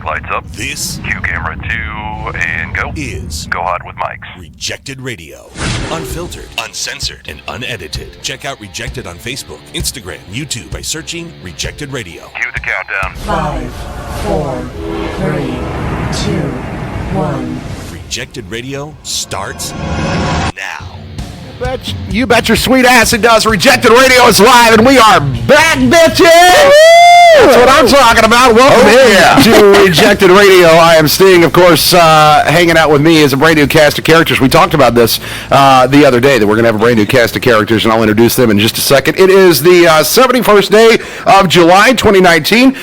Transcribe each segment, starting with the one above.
lights up. This Cue camera 2 and go. is Go hot with mics. Rejected Radio. Unfiltered, uncensored, and unedited. Check out Rejected on Facebook, Instagram, YouTube by searching Rejected Radio. Cue the countdown. 5, 4, 3, 2, 1. Rejected Radio starts now. You bet your sweet ass it does. Rejected Radio is live, and we are back, bitches! That's what I'm talking about. Welcome to Rejected Radio. I am Sting, of course. Hanging out with me is a brand new cast of characters. We talked about this the other day, that we're going to have a brand new cast of characters, and I'll introduce them in just a second. It is the 71st day of July 2019.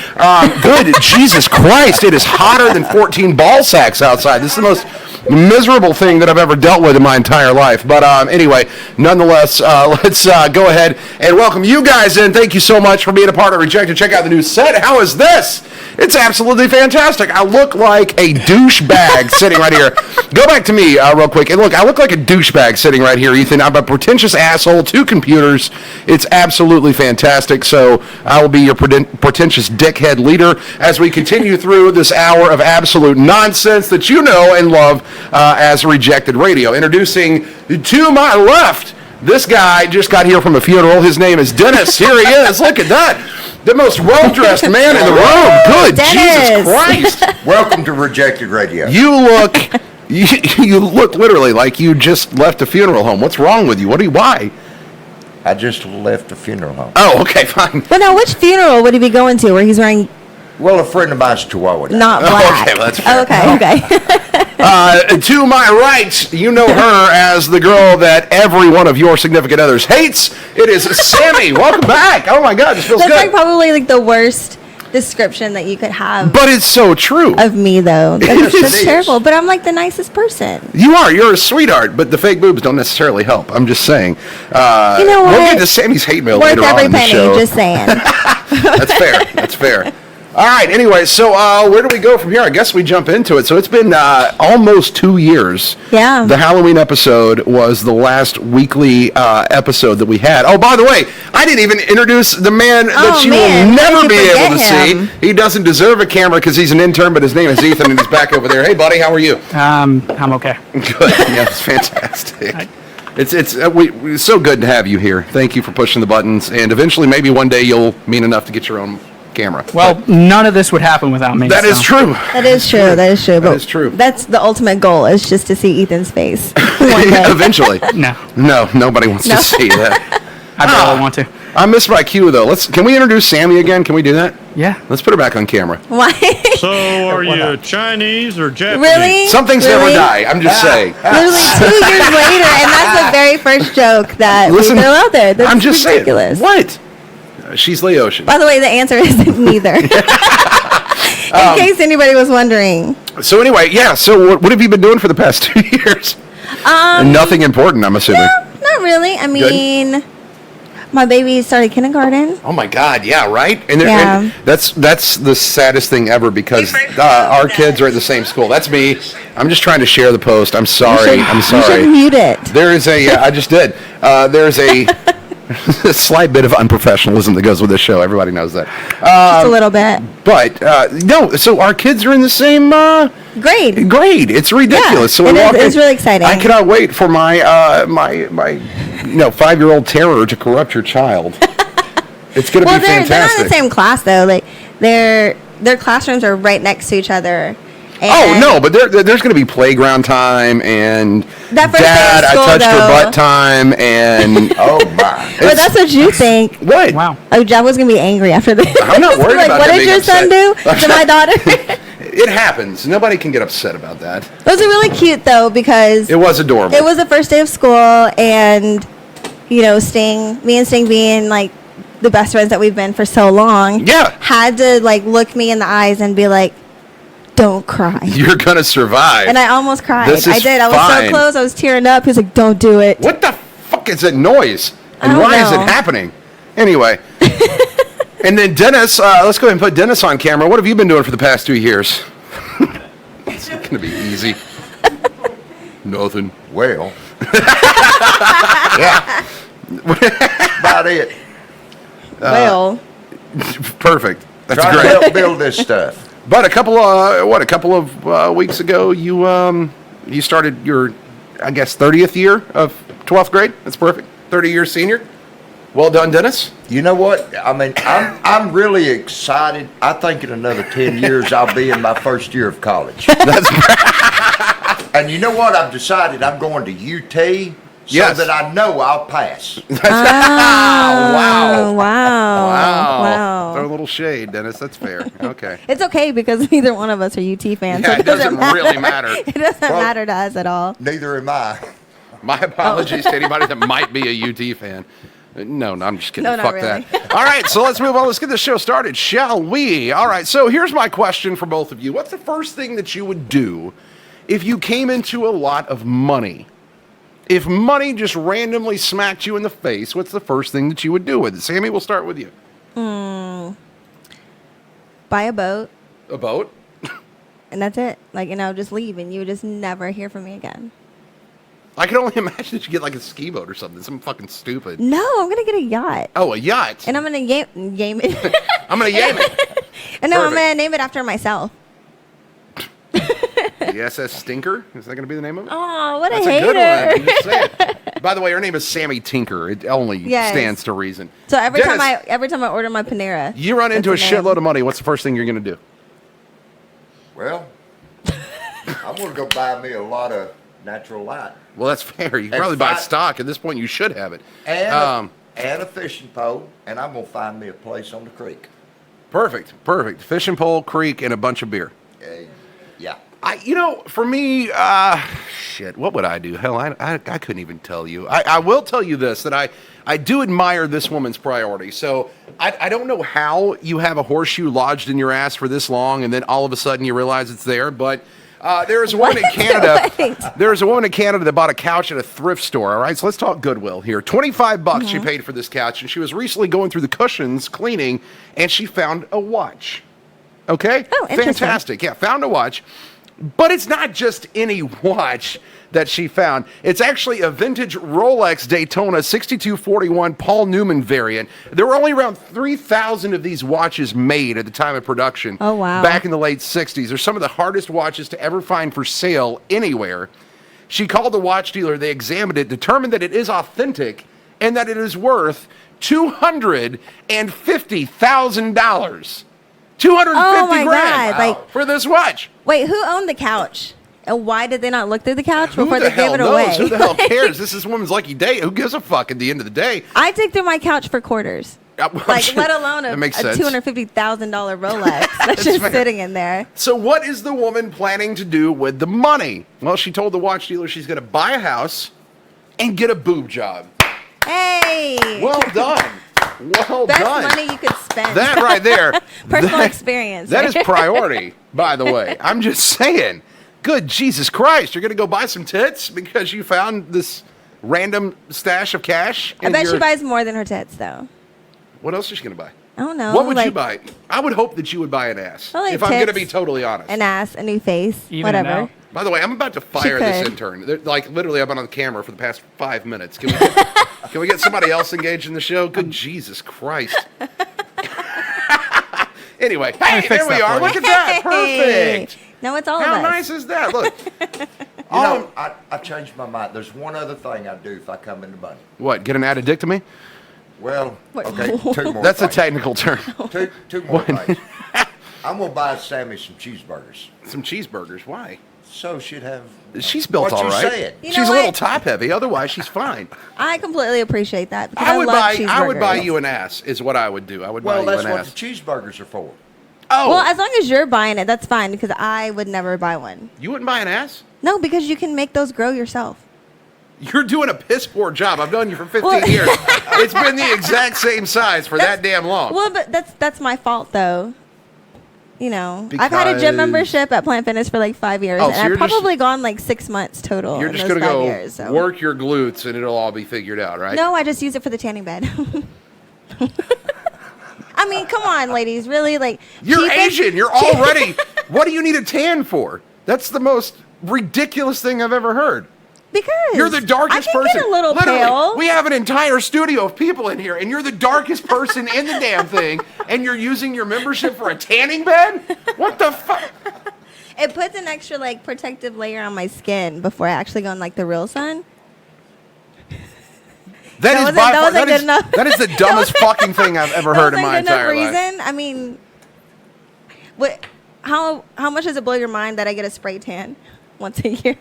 Good Jesus Christ, it is hotter than 14 ball sacks outside. This is the most miserable thing that I've ever dealt with in my entire life. But anyway, nonetheless, let's go ahead and welcome you guys in. Thank you so much for being a part of Rejected. Check out the new set. How is this? It's absolutely fantastic. I look like a douchebag sitting right here. Go back to me real quick. And look, I look like a douchebag sitting right here, Ethan. I'm a pretentious asshole, 2 computers. It's absolutely fantastic. So I will be your pretentious dickhead leader as we continue through this hour of absolute nonsense that you know and love as Rejected Radio. Introducing to my left, this guy just got here from a funeral. His name is Dennis. Here he is. Look at that. The most well-dressed man in the room. Good Dennis. Jesus Christ. Welcome to Rejected Radio. You look literally like you just left a funeral home. What's wrong with you? Why? I just left the funeral home. Oh, okay, fine. Well, now, which funeral would he be going to where he's wearing Well, a friend of mine's Chihuahua. not black? Okay, well, that's fair. Okay. To my right, you know her as the girl that every one of your significant others hates. It is Sammie. Welcome back. Oh, my God, this feels That's good. like probably like the worst description that you could have But it's so true. of me, though. That's It just is. terrible. But I'm like the nicest person. You're a sweetheart, but the fake boobs don't necessarily help. I'm just saying. You know what? We'll get to Sammie's hate mail Worth later on every in the penny. show. Just saying. That's fair. That's fair. All right. Anyway, so where do we go from here? I guess we jump into it. So it's been almost 2 years. Yeah. The Halloween episode was the last weekly episode that we had. Oh, by the way, I didn't even introduce the man that you man. will How never did be you able to forget him? see. He doesn't deserve a camera because he's an intern, but his name is Ethan, and he's back over there. Hey, buddy, how are you? I'm okay. Good. Yeah, it's fantastic. It's so good to have you here. Thank you for pushing the buttons, and eventually, maybe one day you'll mean enough to get your own camera. Well, none of this would happen without me. That is true. That is true. That is true. That is true. That's the ultimate goal, is just to see Ethan's face one day. Eventually. No, No, nobody wants to see that. I barely want to. I missed my cue though. Can we introduce Sammie again? Can we do that? Yeah. Let's put her back on camera. Why? So, are you Chinese or Japanese? Really? Some things never die. I'm just saying. Literally 2 years later, and that's the very first joke that Listen, we throw out there. That's I'm just ridiculous. saying. What? She's Laotian. By the way, the answer is neither. In case anybody was wondering. So anyway, yeah. So what have you been doing for the past 2 years? Nothing important, I'm assuming. No, not really. I mean, my baby started kindergarten. Oh my God, yeah, right? And, Yeah. and that's the saddest thing ever because our kids are at the same school. That's me. I'm just trying to share the post. I'm sorry. I'm You should sorry. mute it. There is I just did. There's a slight bit of unprofessionalism that goes with this show. Everybody knows that. Just a little bit. But no, so our kids are in the same Great. grade. It's ridiculous. So it we're is. walking- It's really exciting. I cannot wait for my my 5-year-old terror to corrupt your child. It's going to Well, be they're not fantastic. in the same class though. Like their classrooms are right next to each other. Oh And no, but there's going to be playground time and That first day of Dad, school, I touched her though. butt time and Oh, my. But that's what you think. what? Wow. Oh, Jeff was gonna be angry after this. I'm not worried like, about what him did being your son do upset. to my daughter? It happens. Nobody can get upset about that. It was really cute though because It was adorable. it was the first day of school, and me and Sting being like the best friends that we've been for so long. Yeah. Had to like look me in the eyes and be like, "Don't cry." You're going to survive. And I almost cried. This is I did. I was fine. so close. I was tearing up. He was like, "Don't do it." What the fuck is that noise? I And don't why is it know. happening? Anyway. And then Dennis, let's go ahead and put Dennis on camera. What have you been doing for the past 2 years? It's going to be easy. Nothing. Well. Yeah. About it. Well, Perfect. That's Trying to great. help build this stuff. But a couple of weeks ago, you started your, I guess, 30th year of 12th grade. That's perfect. 30-year senior. Well done, Dennis. You know what? I mean, I'm really excited. I think in another 10 years I'll be in my first year of college. And you know what? I've decided I'm going to UT so that I know I'll pass. Wow. Wow. Throw a little shade, Dennis. That's fair. Okay. It's okay because neither one of us are UT fans. Yeah, so it doesn't really matter. It doesn't matter to us at all. Neither am I. My apologies to anybody that might be a UT fan. No, I'm just kidding. No, not Fuck really. that. All right, so let's move on. Let's get the show started, shall we? All right, so here's my question for both of you. What's the first thing that you would do if you came into a lot of money? If money just randomly smacked you in the face, what's the first thing that you would do with it? Sammie, we'll start with you. Buy a boat. A boat? And that's it. Like, just leave and you would just never hear from me again. I can only imagine that you get like a ski boat or something. Something fucking stupid. No, I'm going to get a yacht. Oh, a yacht. And I'm going to game it. I'm going to yam it. And no, I'm Perfect. going to name it after myself. The SS Stinker? Is that going to be the name of it? Oh, what That's a a hater. good one. I'm just saying. By the way, her name is Sammie Tinker. It only stands to reason. So every Dennis, time I order my Panera. you run into a that's the name. shitload of money, what's the first thing you're going to do? Well, I'm going to go buy me a lot of natural light. Well, that's fair. You can And probably buy fi- stock. At this point, you should have it. And a fishing pole, and I'm going to find me a place on the creek. Perfect. Fishing pole, creek, and a bunch of beer. Yeah. For me, shit, what would I do? Hell, I couldn't even tell you. I will tell you this, that I do admire this woman's priority. So I don't know how you have a horseshoe lodged in your ass for this long, and then all of a sudden you realize it's there, but... there is a woman in Canada. There is a woman in Canada that bought a couch at a thrift store. All right, so let's talk Goodwill here. $25 she paid for this couch, and she was recently going through the cushions cleaning, and she found a watch. Okay, Oh, interesting. fantastic. Yeah, found a watch, but it's not just any watch that she found. It's actually a vintage Rolex Daytona 6241 Paul Newman variant. There were only around 3,000 of these watches made at the time of production. Oh, wow. Back in the late 60s. They're some of the hardest watches to ever find for sale anywhere. She called the watch dealer. They examined it, determined that it is authentic, and that it is worth $250,000. 250 Oh my grand God, for this watch. Wait, who owned the couch? And why did they not look through the couch Who before the they hell gave it knows? away? Who the hell cares? This is woman's lucky day. Who gives a fuck at the end of the day? I dig through my couch for quarters. Let alone a That makes sense. $250,000 Rolex that's just fair. sitting in there. So what is the woman planning to do with the money? Well, she told the watch dealer she's going to buy a house and get a boob job. Hey! Well done. Well Best done. money you could spend. That right there. Personal experience. That is priority, by the way. I'm just saying. Good Jesus Christ. You're going to go buy some tits because you found this random stash of cash? I bet she buys more than her tits, though. What else is she going to buy? I don't know. What would you like buy? I would hope that you would buy an ass. I like if I'm going to tits, be totally honest. An ass, a new face, Even whatever. now. By the way, I'm about to fire this could. intern. Like, literally, I've been on the camera for the past 5 minutes. Can we get somebody else engaged in the show? Good Jesus Christ. Anyway, hey, fix there we that are. for you. Look at that. Hey. Perfect. No, it's all How of us. nice is that? Look. You know, I changed my mind. There's one other thing I do if I come into money. What, get an addictomy? Well, What? okay, two more That's a things. technical term. Two more things. I'm going to buy Sammie some cheeseburgers. Some cheeseburgers. Why? So she'd have... She's built what all right. you said. You She's know a little what? top heavy. Otherwise, she's fine. I completely appreciate that because I would love buy cheeseburgers. you an ass. Is what I would do. I would Well, buy you that's an what ass. the cheeseburgers are for. Oh, Well, as long as you're buying it, that's fine because I would never buy one. you wouldn't buy an ass? No, because you can make those grow yourself. You're doing a piss poor job. I've known you for 15 Well- years. It's been the exact same size for that damn long. Well, but that's my fault though. You know, I've had a Because- gym membership at Plant Fitness for like 5 years, Oh, and so I've you're just- probably gone like 6 months total. You're in just those going to 5 go years, so. work your glutes and it'll all be figured out, right? No, I just use it for the tanning bed. I mean, come on, ladies, really? Like You're cheapest- Asian. You're already. What do you need a tan for? That's the most ridiculous thing I've ever heard. Because You're the darkest I can person. Get a little Literally, pale. we have an entire studio of people in here, and you're the darkest person in the damn thing, and you're using your membership for a tanning bed? What the fuck? It puts an extra like protective layer on my skin before I actually go in like the real sun. That wasn't good enough. That is the dumbest fucking thing I've ever heard in my entire life. Reason? I mean, what? How much does it blow your mind that I get a spray tan once a year?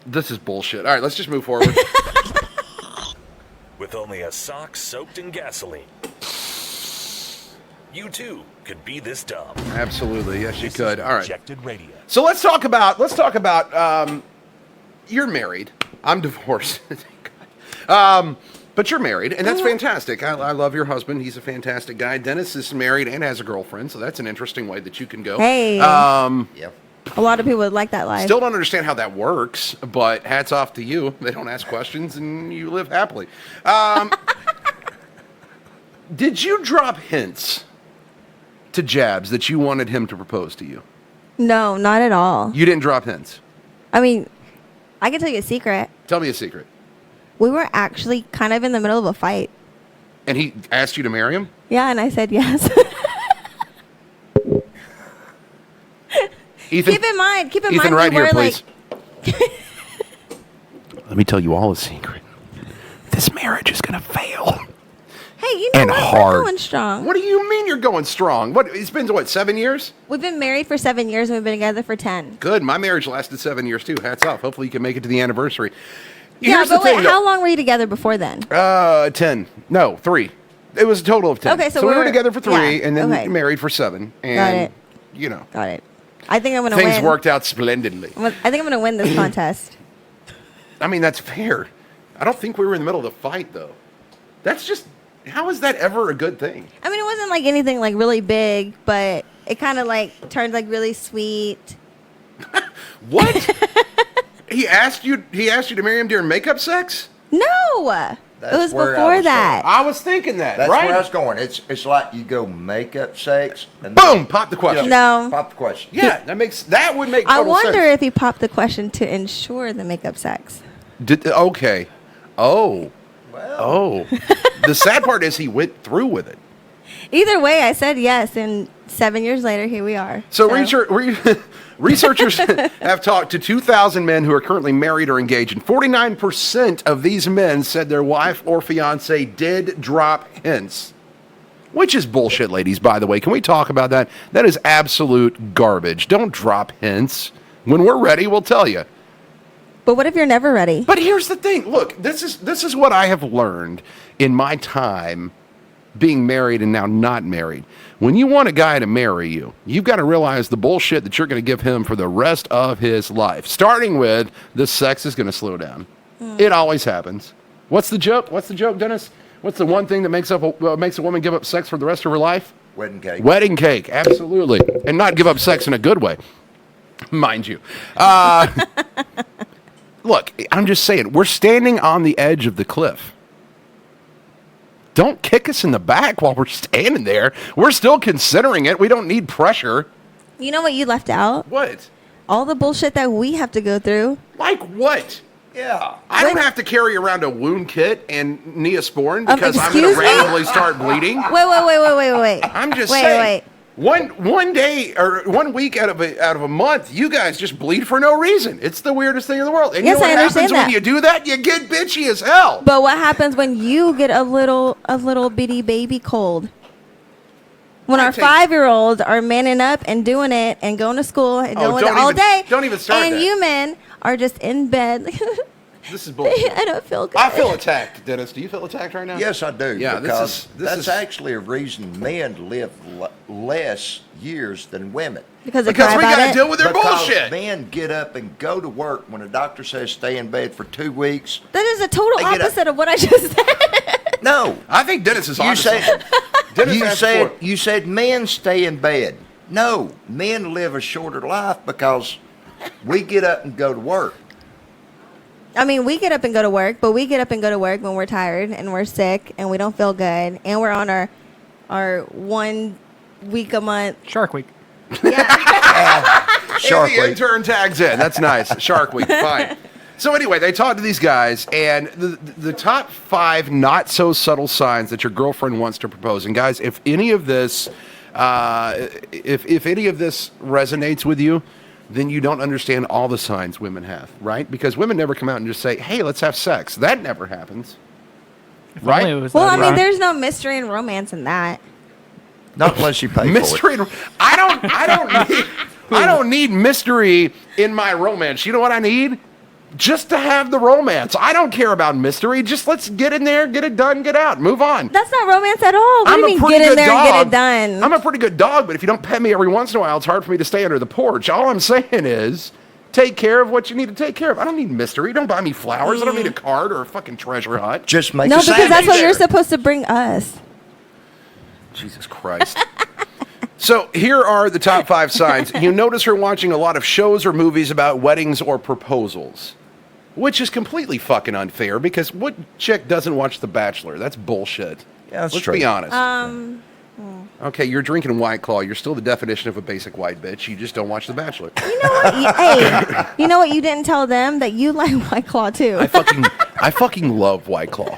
This is bullshit. All right, let's just move forward. With only a sock soaked in gasoline, you too could be this dumb. Absolutely, yes, you could. All right. Rejected Radio. So let's talk about. You're married. I'm divorced. But you're married, and that's fantastic. I love your husband. He's a fantastic guy. Dennis is married and has a girlfriend, so that's an interesting way that you can go. Hey. Yep. A lot of people would like that life. Still don't understand how that works, but hats off to you. They don't ask questions, and you live happily. Did you drop hints to Jabs that you wanted him to propose to you? No, not at all. You didn't drop hints. I mean, I can tell you a secret. Tell me a secret. We were actually kind of in the middle of a fight. And he asked you to marry him? Yeah, and I said yes. Ethan, keep in mind, Ethan, right we here, were please. like. Let me tell you all a secret. This marriage is going to fail. Hey, you know And what? hard. We're going strong. What do you mean you're going strong? It's been, 7 years? We've been married for 7 years and we've been together for 10. Good. My marriage lasted 7 years, too. Hats off. Hopefully you can make it to the anniversary. Yeah, Here's but the thing, wait, how long were you together before then? 10. No, 3. It was a total of 10. Okay, so we we were were- together for 3 yeah, and then okay. married for 7. And, Got it. you know, Got it. I think I'm going to win. things worked out splendidly. I think I'm going to win this contest. I mean, that's fair. I don't think we were in the middle of the fight, though. That's just, how is that ever a good thing? I mean, it wasn't like anything like really big, but it kind of like turned like really sweet. What? He asked you to marry him during makeup sex? No, That's it was where I before was that. I was thinking that, That's right? where I was going. It's like you go makeup sex and Boom! Pop the question. No. Pop the question. Yeah, that would make I total wonder sense. if he popped the question to ensure the makeup sex. Okay. Oh. Well, Oh. The sad part is he went through with it. Either way, I said yes, and 7 years later, here we are. So researchers have talked to 2,000 men who are currently married or engaged, and 49% of these men said their wife or fiance did drop hints. Which is bullshit, ladies, by the way. Can we talk about that? That is absolute garbage. Don't drop hints. When we're ready, we'll tell you. But what if you're never ready? But here's the thing. Look, this is what I have learned in my time being married and now not married. When you want a guy to marry you, you've got to realize the bullshit that you're going to give him for the rest of his life. Starting with, the sex is going to slow down. It always happens. What's the joke? Dennis? What's the one thing that makes a woman give up sex for the rest of her life? wedding cake. Wedding cake, absolutely. And not give up sex in a good way, mind you. Look, I'm just saying, we're standing on the edge of the cliff. Don't kick us in the back while we're standing there. We're still considering it. We don't need pressure. You know what you left out? What? All the bullshit that we have to go through. Like what? Yeah. I don't have to carry around a wound kit and Neosporin because I'm going excuse to me? randomly start bleeding. Wait. I'm just Wait. saying. One day or 1 week out of a month, you guys just bleed for no reason. It's the weirdest thing in the world. And Yes, you know I what happens understand when that. you do that? You get bitchy as hell. But what happens when you get a little bitty baby cold? When I our take- 5-year-olds are manning up and doing it and going to school and Oh, doing it don't all even- day. don't even start And that. you men are just in bed. This is bullshit. I don't feel good. I feel attacked, Dennis. Do you feel attacked right now? Yes, I do. Yeah, because this that's is actually a reason men live less years than women. because they because cry we about got to it. deal with their Because bullshit. men get up and go to work when a doctor says stay in bed for 2 weeks. That is a total They get up- opposite of what I just said. No, I think Dennis is on you to said something. Dennis you said men stay in bed. No, men live a shorter life because we get up and go to work. I mean, we get up and go to work, but we get up and go to work when we're tired and we're sick and we don't feel good and we're on our 1 week a month. Shark Week. Yeah. Shark And the Week. intern tags in. That's nice. Shark Week. Fine. So anyway, they talked to these guys, and the top 5 not so subtle signs that your girlfriend wants to propose. And guys, if any of this, if any of this resonates with you, then you don't understand all the signs women have, right? Because women never come out and just say, "Hey, let's have sex." That never happens, right? Well, I mean, there's no mystery and romance in that. Not unless you pay mystery. for it. I don't need mystery in my romance. You know what I need? Just to have the romance. I don't care about mystery. Just let's get in there, get it done, get out, move on. That's not romance at all. What do you mean get in there and get it done? I'm a pretty good dog, but if you don't pet me every once in a while, it's hard for me to stay under the porch. All I'm saying is take care of what you need to take care of. I don't need mystery. Don't buy me flowers. I don't need a card or a fucking treasure hunt. Just make no, because that's what you're supposed to bring us. Jesus Christ. So here are the top 5 signs. You notice her watching a lot of shows or movies about weddings or proposals, which is completely fucking unfair because what chick doesn't watch The Bachelor? That's bullshit. Yeah, that's Let's true. be honest. Okay, you're drinking White Claw. You're still the definition of a basic white bitch. You just don't watch The Bachelor. You know what? Hey, you know what you didn't tell them? That you like White Claw too. I fucking love White Claw.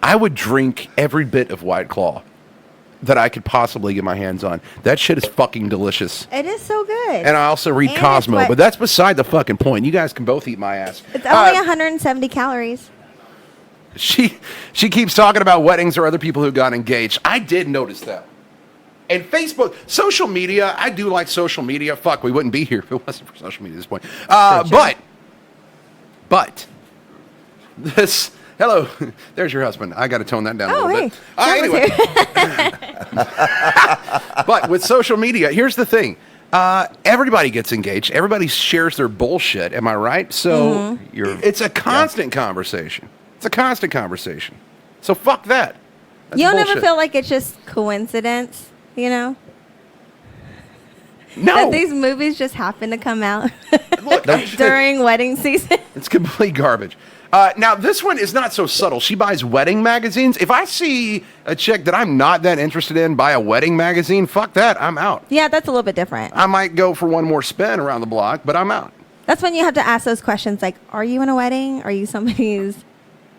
I would drink every bit of White Claw that I could possibly get my hands on. That shit is fucking delicious. It is so good. And I also read And Cosmo, but that's beside the fucking point. You guys can both eat my ass. It's only 170 calories. She keeps talking about weddings or other people who got engaged. I did notice that. And Facebook, social media, I do like social media. Fuck, we wouldn't be here if it wasn't for social media at this point. But this... Hello, there's your husband. I got to tone that down a little bit. Anyway. But with social media, here's the thing. Everybody gets engaged. Everybody shares their bullshit. Am I right? So it's a constant conversation. It's a constant conversation. So fuck that. That's You don't bullshit. ever feel like it's just coincidence, you know? No. That these movies just happen to come out Look, during wedding season. It's complete garbage. Now, this one is not so subtle. She buys wedding magazines. If I see a chick that I'm not that interested in buy a wedding magazine, fuck that. I'm out. Yeah, that's a little bit different. I might go for one more spin around the block, but I'm out. That's when you have to ask those questions like, are you in a wedding? Are you somebody's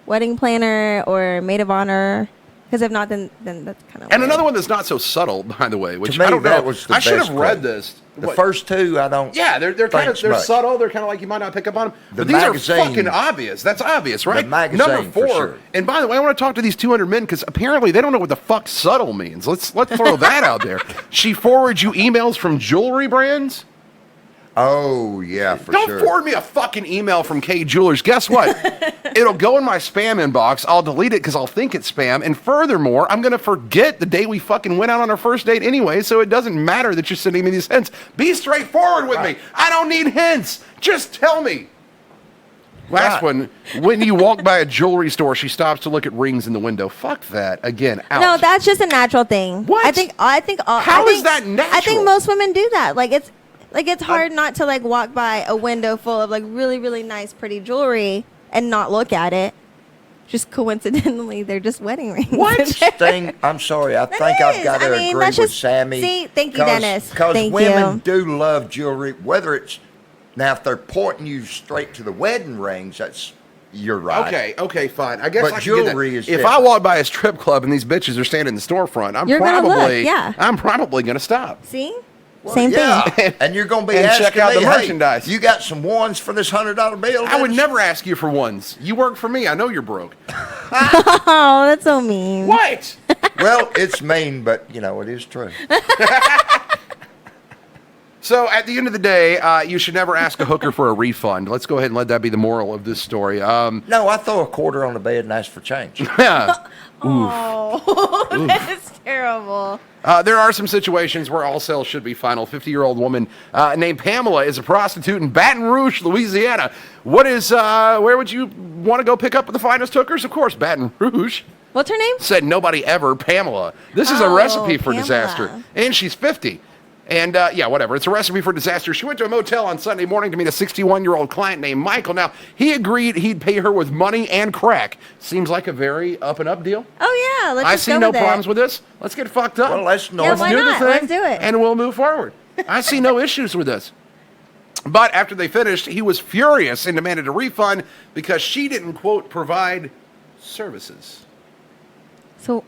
wedding planner or maid of honor? Because if not, then that's kind of And another one that's not so subtle, by the way, which To me, I don't that know. was the I should best have read one. this. The first 2, I don't. Yeah, they're kind of Thanks much. subtle. They're kind of like you might not pick up on them. The But these magazine- are fucking obvious. That's obvious, right? The magazine, Number 4. for sure. And by the way, I want to talk to these 200 men because apparently they don't know what the fuck subtle means. Let's throw that out there. She forwards you emails from jewelry brands. Oh, yeah, for Don't sure. forward me a fucking email from K Jewelers. Guess what? It'll go in my spam inbox. I'll delete it because I'll think it's spam. And furthermore, I'm going to forget the day we fucking went out on our first date anyway, so it doesn't matter that you're sending me these hints. Be straightforward with me. I don't need hints. Just tell me. Last one. When you walk by a jewelry store, she stops to look at rings in the window. Fuck that. Again, out. No, that's just a natural thing. What? I think How is that natural? I think most women do that. It's hard not to like walk by a window full of like really, really nice, pretty jewelry and not look at it. Just coincidentally, they're just wedding rings. What thing? I'm sorry. I think I've got to agree that's with just- Sammie. See, thank you, Dennis. Because Thank women you. do love jewelry. Whether it's now, if they're pointing you straight to the wedding rings, that's you're right. Okay, fine. I guess But I can get that. jewelry is If different. I walk by a strip club and these bitches are standing in the storefront, I'm You're gonna probably look, yeah. I'm probably gonna stop. See? Well, Same yeah. thing. And you're going to be And asking check out me, the "Hey, merchandise." you got some ones for this $100 bill? I would Dennis?" never ask you for ones. You work for me. I know you're broke. Oh, that's so mean. What? Well, it's mean, but it is true. So at the end of the day, you should never ask a hooker for a refund. Let's go ahead and let that be the moral of this story. No, I throw a quarter on the bed and ask for change. Yeah. Oh, that's terrible. There are some situations where all sales should be final. 50-year-old woman named Pamela is a prostitute in Baton Rouge, Louisiana. Where would you want to go pick up the finest hookers? Of course, Baton Rouge. What's her name? Said nobody ever, Pamela. This is a recipe for Pamela. disaster. And she's 50. And whatever. It's a recipe for disaster. She went to a motel on Sunday morning to meet a 61-year-old client named Michael. Now, he agreed he'd pay her with money and crack. Seems like a very up-and-up deal. Oh, yeah. Let's I just see go no with problems it. with this. Let's get fucked up. Well, let's Yeah, why do the not? thing, Let's do it. and we'll move forward. I see no issues with this. But after they finished, he was furious and demanded a refund because she didn't, quote, provide services. So,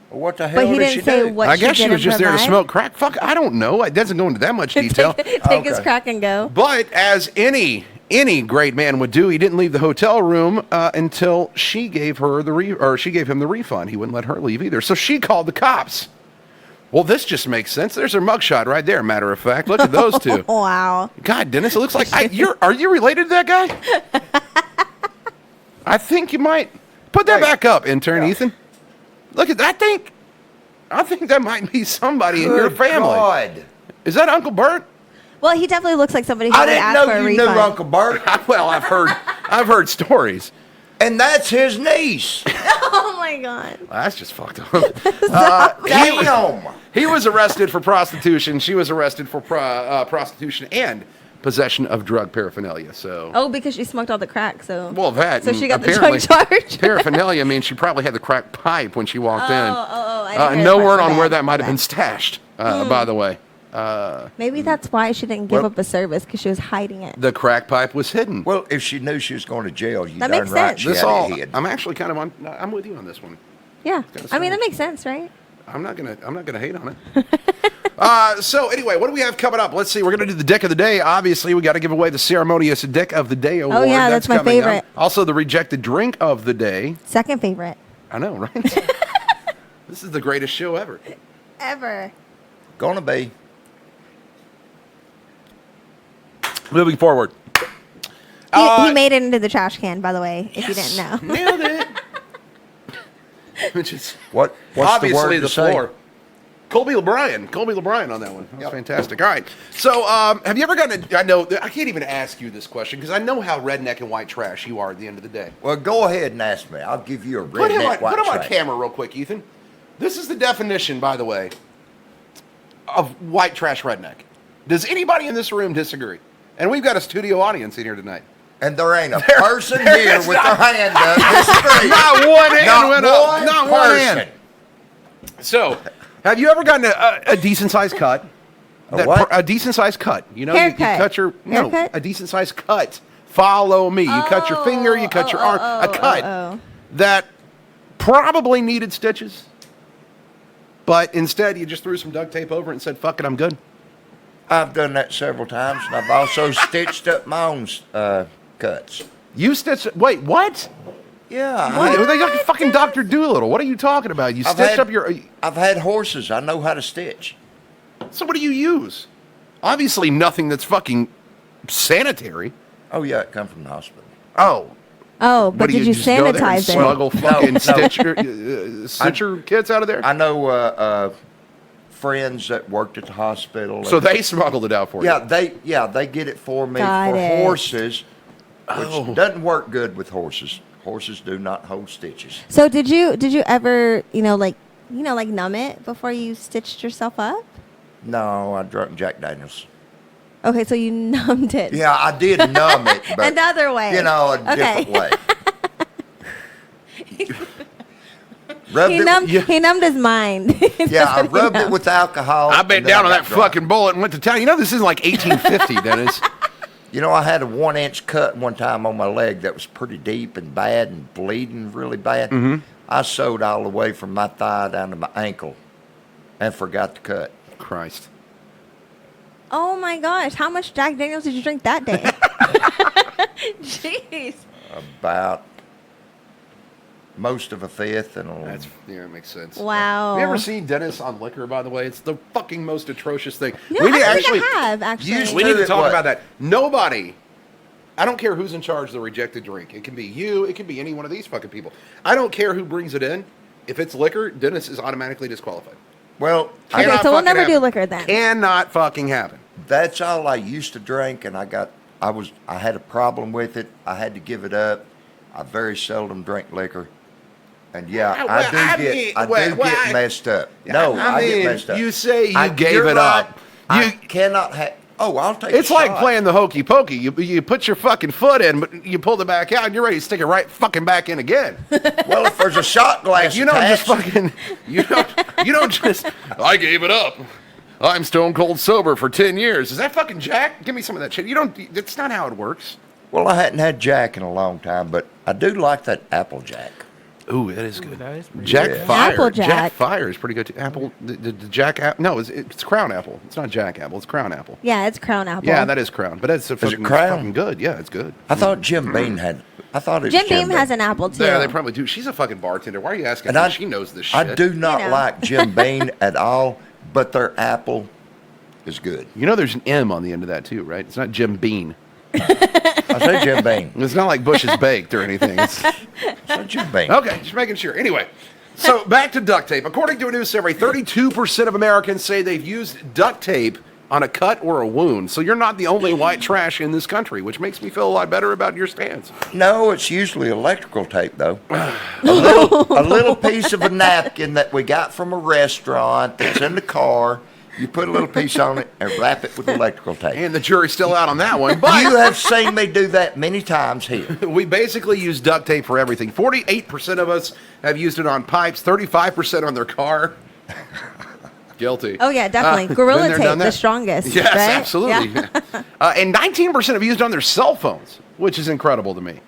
Well, what the hell but he did she didn't say do? what I guess she didn't was just there to provide? smoke crack. Fuck, I don't know. It doesn't go into that much detail. Take his crack and go. But as any great man would do, he didn't leave the hotel room until she gave her she gave him the refund. He wouldn't let her leave either. So she called the cops. Well, this just makes sense. There's her mugshot right there, matter of fact. Look at those two. Wow. God, Dennis, it looks like are you related to that guy? I think you might. Put that back up, intern Ethan. Look at that. I think that might be somebody in your family. God. Is that Uncle Bert? Well, he definitely looks like somebody who I would didn't ask for know a you refund. knew Uncle Bert. Well, I've heard stories. And that's his niece. Oh my God. Well, that's just fucked up. Damn. He was arrested for prostitution. She was arrested for prostitution and possession of drug paraphernalia. So, Oh, because she smoked all the crack, so. well, that. So and she got the apparently drug charge. Paraphernalia means she probably had the crack pipe when she walked in. I didn't hear No that part. word My on where bad, that might my have been bad. stashed. By the way, Maybe that's why she didn't give up a service, because she was hiding it. the crack pipe was hidden. Well, if she knew she was going to jail, you That darn makes right sense. she This had all. it hid. I'm actually kind of I'm with you on this one. Yeah. kinda I mean, that strange. makes sense, right? I'm not gonna hate on it. So anyway, what do we have coming up? Let's see. We're gonna do the Dick of the Day. Obviously, we got to give away the ceremonious Dick of the Day award. yeah, that's my coming up. favorite. Also, the rejected drink of the day. Second favorite. I know, right? This is the greatest show ever. Ever. Gonna be. Moving forward. He made it into the trash can, by the way, if you didn't know. Nailed it. Which is What's obviously the word the to say? floor. Colby LeBryan on that one. That was fantastic. All right. So, have you ever gotten I know, I can't even ask you this question because I know how redneck and white trash you are at the end of the day. Well, go ahead and ask me. I'll give you a Put him redneck white on trash. camera real quick, Ethan. This is the definition, by the way, of white trash redneck. Does anybody in this room disagree? And we've got a studio audience in here tonight. And there ain't a person here with their hand up disagreeing. Not one hand Not went up. one Not one person. hand. So, have you ever gotten a decent sized cut? A decent sized cut. You know, you Haircut. cut your Haircut? a decent sized cut. Follow me. You cut your finger. You cut your arm. A cut that probably needed stitches, but instead you just threw some duct tape over it and said, "Fuck it, I'm good." I've done that several times, and I've also stitched up my own cuts. You stitched. Wait, what? Yeah. What? They got fucking Dr. Doolittle. What are you talking about? You I've stitched had- up your. I've had horses. I know how to stitch. So what do you use? Obviously nothing that's fucking sanitary. Oh, yeah, it come from the hospital. Oh. Oh, What but do did you just go there and sanitize it? smuggle fucking No. stitcher kits out of there? I know friends that worked at the hospital. So and- they smuggled it out for you. they get it for me Got for it. horses, which doesn't work good with horses. Horses do not hold stitches. So did you ever, like numb it before you stitched yourself up? No, I drank Jack Daniels. Okay, so you numbed it. Yeah, I did numb it, but Another way. a different way. Rubbed He numbed his mind. Yeah, I rubbed it with alcohol. I bent and then down on got that drunk. fucking bullet and went to town. You know, this isn't like 1850, Dennis. You know, I had a 1-inch cut one time on my leg that was pretty deep and bad and bleeding really bad. Mm-hmm. I sewed all the way from my thigh down to my ankle and forgot to cut. Christ. Oh my gosh, how much Jack Daniels did you drink that day? Jeez. About most of a fifth and It makes sense. Wow. Have you ever seen Dennis on liquor, by the way? It's the fucking most atrocious thing. No, I don't think I have, actually. Used We need to it talk what? about that. Nobody, I don't care who's in charge of the rejected drink. It can be you. It can be any one of these fucking people. I don't care who brings it in. If it's liquor, Dennis is automatically disqualified. Well, Okay, Cannot so we'll fucking never do happen. liquor then. Cannot fucking happen. that's all I used to drink, and I had a problem with it. I had to give it up. I very seldom drink liquor. And yeah, I do get messed up. No, I get messed up. You say you gave you're it right. up. I cannot have. Oh, I'll take. It's a like shot. playing the hokey pokey. You put your fucking foot in, but you pull it back out, and you're ready to stick it right fucking back in again. Well, if there's a shot glass, You don't just attached, fucking. You don't just. I gave it up. I'm stone cold sober for 10 years. Is that fucking Jack? Give me some of that shit. You don't. That's not how it works. Well, I hadn't had Jack in a long time, but I do like that Apple Jack. Ooh, that is good. That is pretty Jack good. Fire. Apple Jack. Fire is pretty good too. Apple, the Jack Apple. No, it's Crown Apple. It's not Jack Apple. It's Crown Apple. Yeah, it's Crown Apple. Yeah, that is Crown. But that's it Crown? fucking good. Yeah, it's good. I thought Jim Beam had. I thought it was Jim Beam has an apple too. Yeah, they probably do. She's a fucking bartender. Why are you asking? And She knows this shit. I do not You know. like Jim Beam at all, but their apple is good. You know, there's an M on the end of that too, right? It's not Jim Bean. I say Jim Beam. It's not like Bush's Baked or anything. It's, It's not Jim Beam. okay, just making sure. Anyway, so back to duct tape. According to a new survey, 32% of Americans say they've used duct tape on a cut or a wound. So you're not the only white trash in this country, which makes me feel a lot better about your stance. No, it's usually electrical tape, though. a little piece of a napkin that we got from a restaurant that's in the car. You put a little piece on it and wrap it with electrical tape. And the jury's still out on that one. But You have seen me do that many times here. we basically use duct tape for everything. 48% of us have used it on pipes, 35% on their car. Guilty. Oh yeah, definitely. Been Gorilla there, Tape, done the that. strongest. Yes, right? absolutely. Yeah. And 19% have used it on their cell phones, which is incredible to me.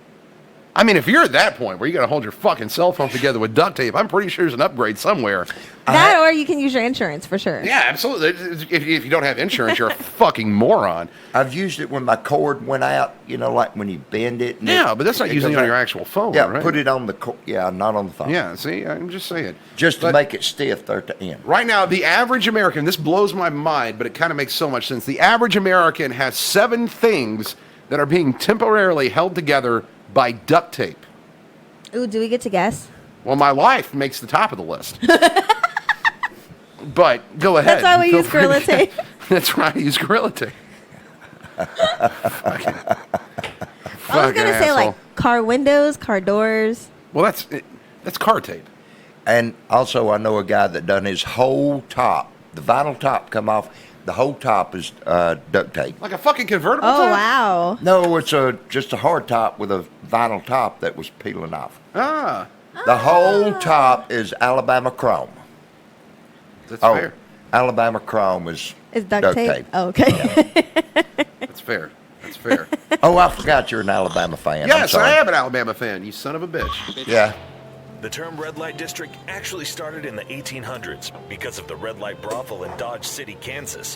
I mean, if you're at that point where you got to hold your fucking cell phone together with duct tape, I'm pretty sure there's an upgrade somewhere. That or you can use your insurance for sure. Yeah, absolutely. If you don't have insurance, you're a fucking moron. I've used it when my cord went out, like when you bend it. And Yeah, but that's not it using it goes on your out. actual phone, Yeah, right? put it on the cord. Yeah, not on the phone. Yeah, see, I'm just saying. Just to But- make it stiff there at the end. Right now, the average American, this blows my mind, but it kind of makes so much sense. The average American has 7 things that are being temporarily held together by duct tape. Ooh, do we get to guess? Well, my wife makes the top of the list. But go ahead. That's why we Feel use free to- Gorilla Tape. That's why I use Gorilla Tape. I was gonna say like car windows, car doors. Well, that's car tape. And also, I know a guy that done his whole top, the vinyl top come off. The whole top is duct tape. Like a fucking convertible Oh top? wow. No, it's just a hard top with a vinyl top that was peeling off. Ah, The whole top is Alabama chrome. that's Oh, fair. Alabama chrome is Is duct tape? Oh, okay. That's fair. That's fair. Oh, I forgot you're an Alabama fan. I'm Yes, sorry. I am an Alabama fan, you son of a bitch. Yeah. The term red light district actually started in the 1800s because of the red light brothel in Dodge City, Kansas.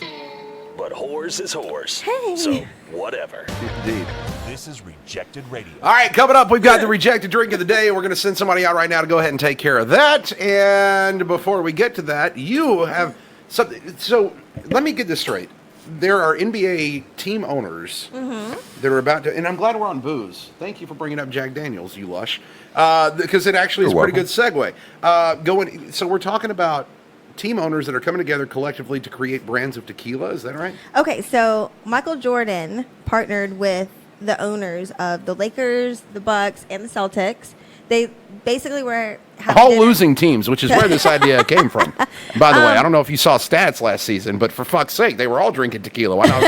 But whores is whores. Hey. So, whatever. Indeed. This is Rejected Radio. All right, coming up, we've got the rejected drink of the day. We're going to send somebody out right now to go ahead and take care of that. And before we get to that, you have something. So let me get this straight. There are NBA team owners that are about to, and I'm glad we're on booze. Thank you for bringing up Jack Daniels, you lush, because it actually is a You're pretty good segue. So we're talking about team owners that are coming together collectively to create brands of tequila. Is that right? Okay, so Michael Jordan partnered with the owners of the Lakers, the Bucks, and the Celtics. They basically were having All dinner- losing teams, which is where this idea came from. By the way, I don't know if you saw stats last season, but for fuck's sake, they were all drinking tequila. Why not?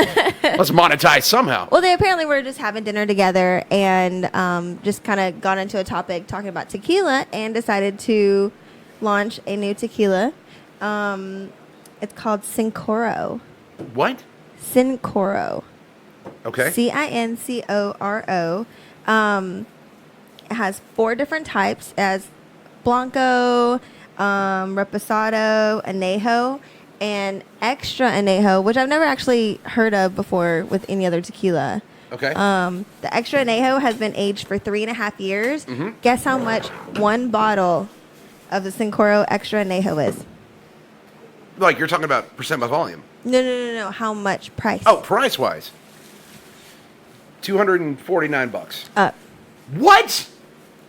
Let's monetize somehow. Well, they apparently were just having dinner together and just kind of got into a topic talking about tequila and decided to launch a new tequila. It's called Cincoro. What? Cincoro. Okay. Cincoro. It has 4 different types. It has Blanco, Reposado, Añejo, and Extra Añejo, which I've never actually heard of before with any other tequila. Okay. The Extra Añejo has been aged for 3.5 years. Mm-hmm. Guess how much one bottle of the Cincoro Extra Añejo is? Like you're talking about percent by volume. No. How much price? Oh, price wise, $249. What?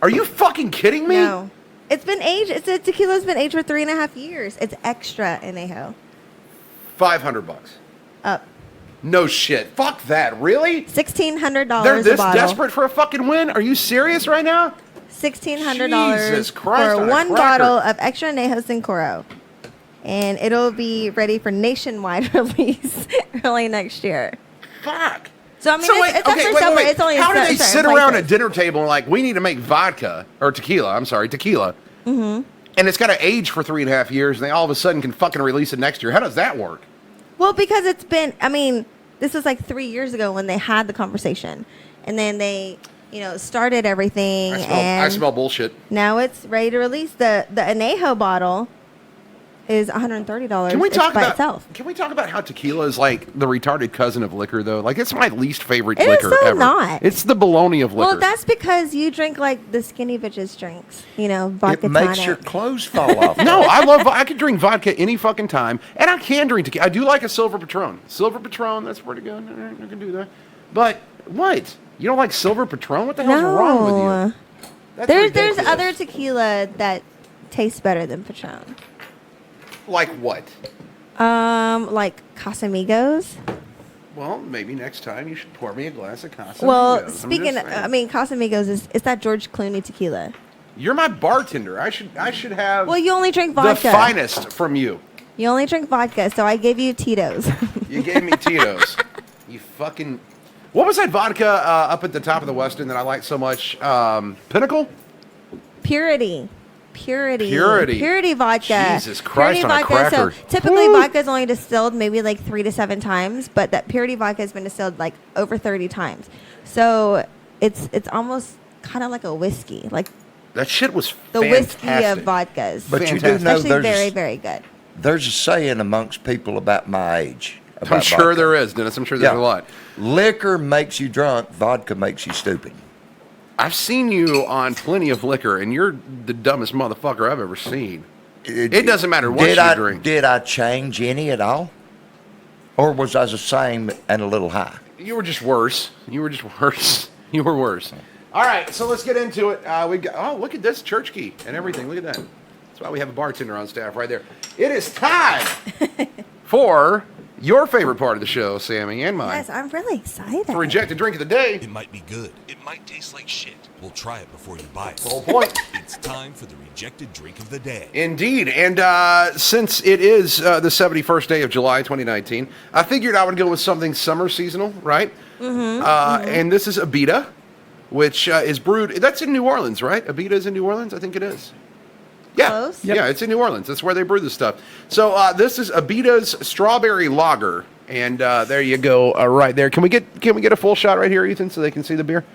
Are you fucking kidding me? No. It's been aged. It's a tequila's been aged for 3.5 years. It's Extra Añejo. $500. Up. No shit. Fuck that. Really? $1,600 They're a this bottle. desperate for a fucking win? Are you serious right now? $1,600 Jesus Christ for on a one cracker. bottle of Extra Añejo Cincoro. And it'll be ready for nationwide release early next year. Fuck. So, I mean, it's up for summer. It's only How do in they certain sit around a places. dinner table and like, we need to make vodka or tequila? I'm sorry, tequila. Mm-hmm. And it's got to age for 3.5 years, and they all of a sudden can fucking release it next year. How does that work? Well, because it's been, I mean, this was like 3 years ago when they had the conversation. And then they, started everything. I smell bullshit. Now it's ready to release. The Añejo bottle is $130 Can we talk by about itself. Can we talk about how tequila is like the retarded cousin of liquor, though? Like, it's my least favorite It is liquor so ever. not. It's the baloney of liquor. Well, that's because you drink like the skinny bitches drinks, vodka It makes tonic. your clothes fall off. No, I could drink vodka any fucking time, and I can drink tequila. I do like a Silver Patron. Silver Patron, that's pretty good. All right, I can do that. But what? You don't like Silver Patron? What the hell's wrong with you? That's There's ridiculous. other tequila that tastes better than Patron. Like what? Like Casamigos. Well, maybe next time you should pour me a glass of Casamigos. Well, speaking, Casamigos is that George Clooney tequila. You're my bartender. I should have Well, you only drink the vodka. finest from you. You only drink vodka, so I gave you Tito's. You gave me Tito's. You fucking. What was that vodka up at the top of the Westin that I liked so much? Pinnacle? Purity vodka. Jesus Christ, Purity on a vodka. cracker. So typically vodka is only distilled maybe like 3 to 7 times, but that Purity vodka has been distilled like over 30 times. So it's almost kind of like a whiskey, like That shit was the fantastic. whiskey of vodkas. But you do Fantastic. know Actually, there's very, very good. there's a saying amongst people about my age. I'm about sure vodka. there is, Dennis. I'm sure there's a lot. Liquor makes you drunk. Vodka makes you stupid. I've seen you on plenty of liquor, and you're the dumbest motherfucker I've ever seen. It doesn't matter what you drink. Did I change any at all? Or was I the same and a little high? You were just worse. You were worse. All right, so let's get into it. We got. Oh, look at this church key and everything. Look at that. That's why we have a bartender on staff right there. It is time for your favorite part of the show, Sammie, and mine. Yes, I'm really excited. The rejected drink of the day. It might be good. It might taste like shit. We'll try it before you buy it. The whole point. It's time for the rejected drink of the day. Indeed. And since it is the 71st day of July 2019, I figured I would go with something summer seasonal, right? And this is Abita, which is brewed. That's in New Orleans, right? Abita is in New Orleans? I think it is. Yeah. Close? Yeah, it's in New Orleans. That's where they brew this stuff. So this is Abita's Strawberry Lager. And there you go, right there. Can we get a full shot right here, Ethan, so they can see the beer?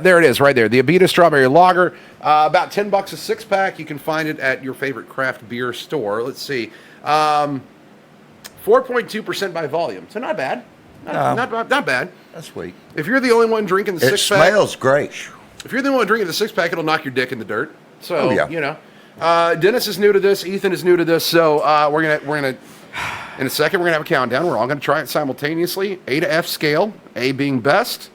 There it is, right there. The Abita Strawberry Lager, about $10 a 6-pack. You can find it at your favorite craft beer store. Let's see, 4.2% by volume, so not bad. Not bad. That's sweet. If you're the only one drinking the It 6-pack, smells great. if you're the only one drinking the 6-pack, it'll knock your dick in the dirt. So Oh, yeah. you know, Dennis is new to this. Ethan is new to this. So we're gonna. In a second, we're going to have a countdown. We're all going to try it simultaneously. A to F scale. A being best.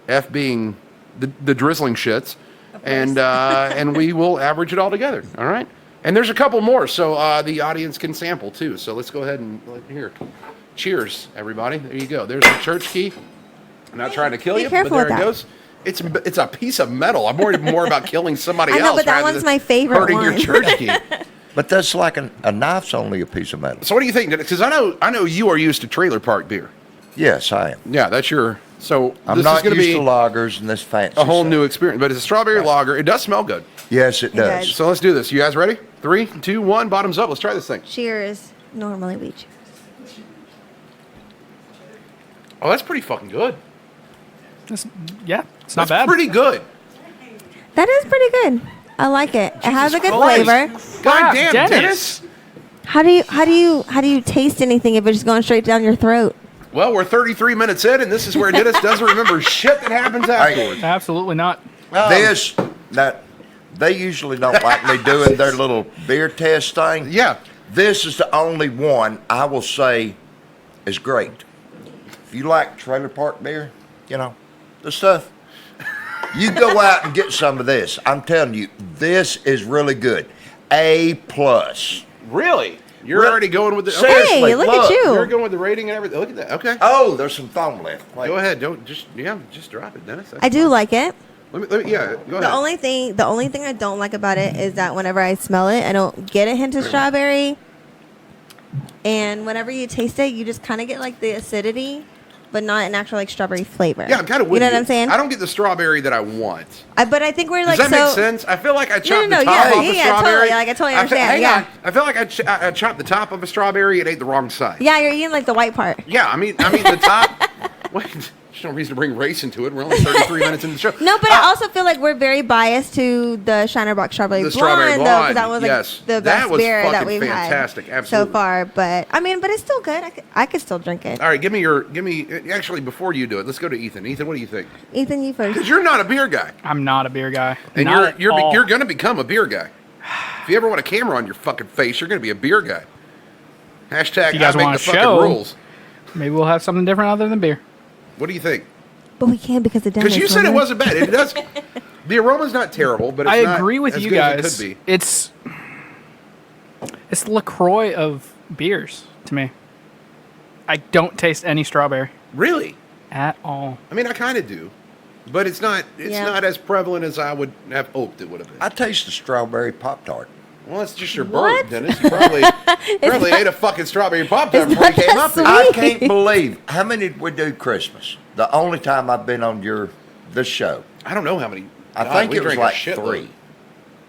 F being the drizzling shits. And we will average it all together. All right? And there's a couple more, so the audience can sample, too. So let's go ahead and, here. Cheers, everybody. There you go. There's the church key. I'm not trying to kill Be you, but careful there with it that. goes. It's a piece of metal. I'm worried more about killing somebody I know, else. but that rather one's than my favorite hurting your one. church key. But that's like a knife's only a piece of metal. So what do you think? Because I know you are used to trailer park beer. Yes, I am. Yeah, that's your. So I'm this not is going to used be to lagers and this fancy a whole stuff. new experience. But it's a strawberry lager. It does smell good. Yes, it does. does. So let's do this. You guys ready? 3, 2, 1. Bottoms up. Let's try this thing. Cheers. Normally we cheers. Oh, that's pretty fucking good. It's not That's bad. pretty good. That is pretty good. I like it. It has a good Christ. flavor. God damn, Dennis. Dennis. How do you taste anything if it's just going straight down your throat? Well, we're 33 minutes in, and this is where Dennis doesn't remember shit that happens afterwards. Absolutely not. They usually don't like me doing their little beer test thing. Yeah. This is the only one I will say is great. If you like trailer park beer, the stuff, you go out and get some of this. I'm telling you, this is really good. A+. Really? You're Well, already going with the. seriously. Hey, look at you. You're going with the rating and everything. Look at that. Okay. Oh, there's some foam left. Go ahead. Don't just drop it, Dennis. That's I do fine. like it. Let me. Yeah. Go ahead. The only thing I don't like about it is that whenever I smell it, I don't get a hint of strawberry. And whenever you taste it, you just kind of get like the acidity. but not an actual like strawberry flavor. Yeah, I'm kind of with you. Know what I'm saying? I don't get the strawberry that I want. But I think we're like Does that make so. sense? I feel like I chopped no, the top yeah, off a yeah, strawberry. totally, like, I totally understand, Hang yeah. on. I feel like I chopped the top of a strawberry and ate the wrong side. Yeah, you're eating like the white part. Yeah, I mean the top. Wait, there's no reason to bring race into it. We're only 33 minutes into the show. No, but I also feel like we're very biased to the Shiner Box Strawberry The Blonde, Strawberry though, Blonde, because that was like yes. the That best was beer that fucking we've fantastic, had absolutely. so far. But I mean, but it's still good. I could still drink it. All right, give me. Actually, before you do it, let's go to Ethan. Ethan, what do you think? Ethan, you first. Because you're not a beer guy, I'm not a beer guy. and Not you're at all. going to become a beer guy. If you ever want a camera on your fucking face, you're going to be a beer guy. Hashtag you guys I make want the a fucking show, rules. Maybe we'll have something different other than beer. What do you think? But we can't because the Because you said it wasn't bad. It does. The aroma's not terrible, but it's I not agree with as you good as guys. it could be. It's the LaCroix of beers to me. I don't taste any strawberry Really? at all. I mean, I kind of do, but it's not. It's Yeah. not as prevalent as I would have hoped it would have been. I taste the strawberry Pop-Tart. Well, it's just your What? bird, Dennis. You probably ate a fucking strawberry Pop-Tart before you came up here. I can't believe how many did we do Christmas? The only time I've been on this show. I don't know how many. I God, think we it was drank a like shitload. 3.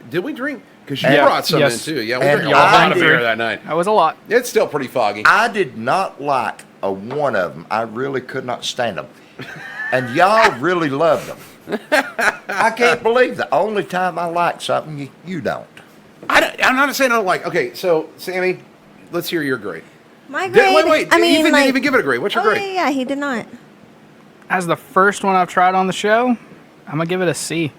Did we drink? Because you And- brought some Yes. in too. Yeah, we And drank a lot of I beer did. that night. That was a lot. It's still pretty foggy. I did not like one of them. I really could not stand them. And y'all really loved them. I can't believe the only time I like something, you don't. I'm not saying I don't like. Okay, so Sammie, let's hear your grade. My grade. Wait. I mean, Ethan like, didn't even give it a grade. What's your oh, grade? yeah, he did not. As the first one I've tried on the show, I'm gonna give it a C.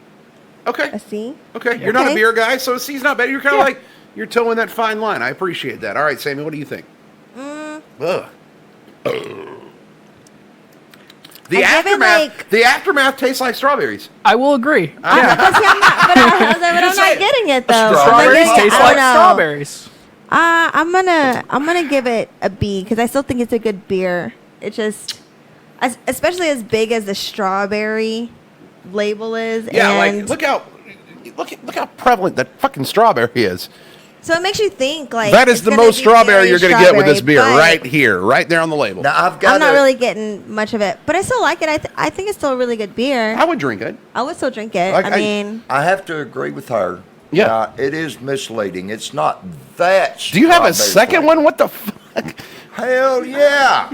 Okay. A C. Okay. You're not a Okay. beer guy, so C's not bad. You're kind of Yeah. like you're towing that fine line. I appreciate that. All right, Sammie, what do you think? Ugh. The I give it, aftermath. like- The aftermath tastes like strawberries. I will agree. But see, I'm not, but I'm Just not say it. getting it though. I'm not Strawberries getting it. taste I don't like know. strawberries. I'm gonna give it a B because I still think it's a good beer. It just, especially as big as the strawberry label is. Yeah, and like look how prevalent that fucking strawberry is. so it makes you think like That is it's the gonna most be strawberry very you're going to get with this beer, strawberry, right but here, right there on the label. Now, I've got I'm not really getting much of it, but I still like it. I think it's still a really good beer. I would drink it. I would still drink it. Like, I mean, I have to agree with her. Yeah. It is misleading. It's not that Do you have a strawberry second flavor. one? What the fuck? Hell yeah.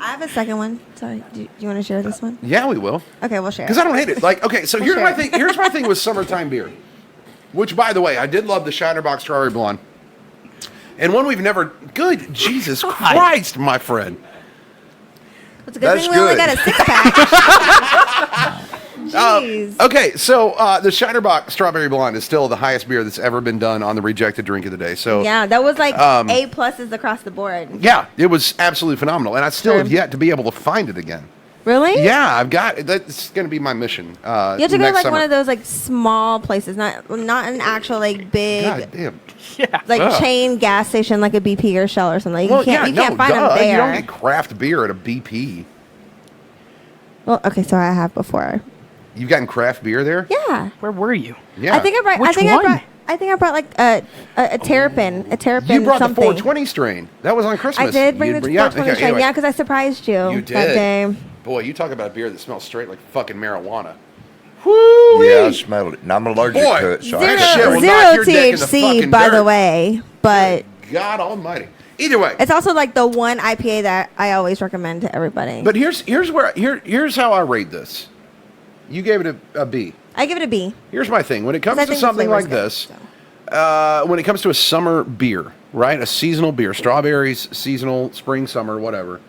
I have a second one. Sorry, do you want to share this one? Yeah, we will. Okay, we'll share. Because I don't hate it. Like, okay, so here's Sure. my thing. Here's my thing with summertime beer. Which, by the way, I did love the Shiner Box Strawberry Blonde. And one we've never. Good Jesus Christ, my friend. It's a good That's thing we only good. got a 6-pack. Jeez. Okay, so the Shiner Box Strawberry Blonde is still the highest beer that's ever been done on the Rejected Drink of the Day. So Yeah, that was like A+ across the board. yeah, it was absolutely phenomenal, and I still Sure. have yet to be able to find it again. Really? Yeah, I've got that's going to be my mission. You have to go to next like summer. one of those like small places, not an actual like big God damn. Yeah. like Ugh. chain gas station like a BP or Shell or something. Well, You can't find them duh. there. You don't get craft beer at a BP. Well, okay, so I have before. You've gotten craft beer there? Yeah. Where were you? Yeah. I think I brought. Which one? I think I brought like a terrapin. A terrapin. You brought something. the 420 strain. That was on Christmas. I did bring You- the yeah, 420 okay, strain. anyway. Yeah, because I surprised you, You that did. day. Boy, you talk about a beer that smells straight like fucking marijuana. Woo! Yeah, I smelled it. And I'm allergic Boy, to it. So That I shit will knock Zero your dick in the THC, fucking by the dirt. way, but God almighty. Either way. it's also like the one IPA that I always recommend to everybody. But here's how I rate this. You gave it a B. I give it a B. Here's my thing. When it comes I to think the something flavor's like good, this, so. when it comes to a summer beer, right? A seasonal beer, strawberries, seasonal, spring, summer, whatever.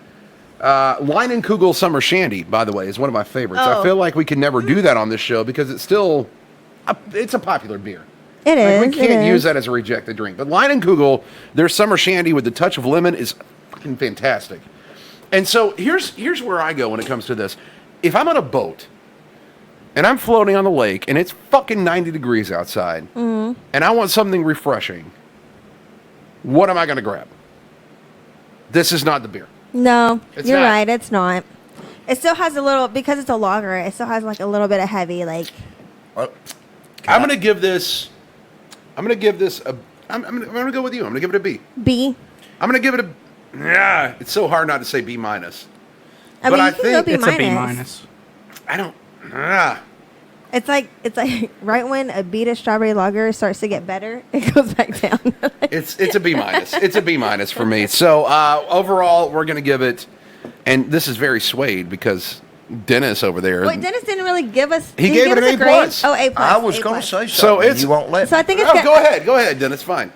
Leinenkugel Summer Shandy, by the way, is one of my favorites. I Oh. feel like we can never do that on this show because it's still, it's a popular beer. It is. Like, we can't it use is. that as a rejected drink. But Leinenkugel, their Summer Shandy with the touch of lemon is fucking fantastic. And so here's where I go when it comes to this. If I'm on a boat and I'm floating on the lake and it's fucking 90 degrees outside and I want something refreshing, what am I going to grab? This is not the beer. No, It's you're not. right. It's not. It still has a little, because it's a lager, it still has like a little bit of heavy, like, Well, I'm going to give this a I'm going to go with you. I'm going to give it a B. B. I'm going to give it a, yeah, it's so hard not to say B minus. I But mean, I you can think go B It's a B minus. minus. I don't. It's like right when Abita Strawberry Lager starts to get better, it goes back down. It's a B minus. It's a B minus for me. So overall, we're gonna give it. And this is very swayed because Dennis over there. Wait, Dennis didn't really give us. He did gave it give an us A a grade? plus. Oh, A plus. I was A going to plus. say So something. it's- You won't let So I me. think it's Oh, good. go ahead, Dennis. Fine.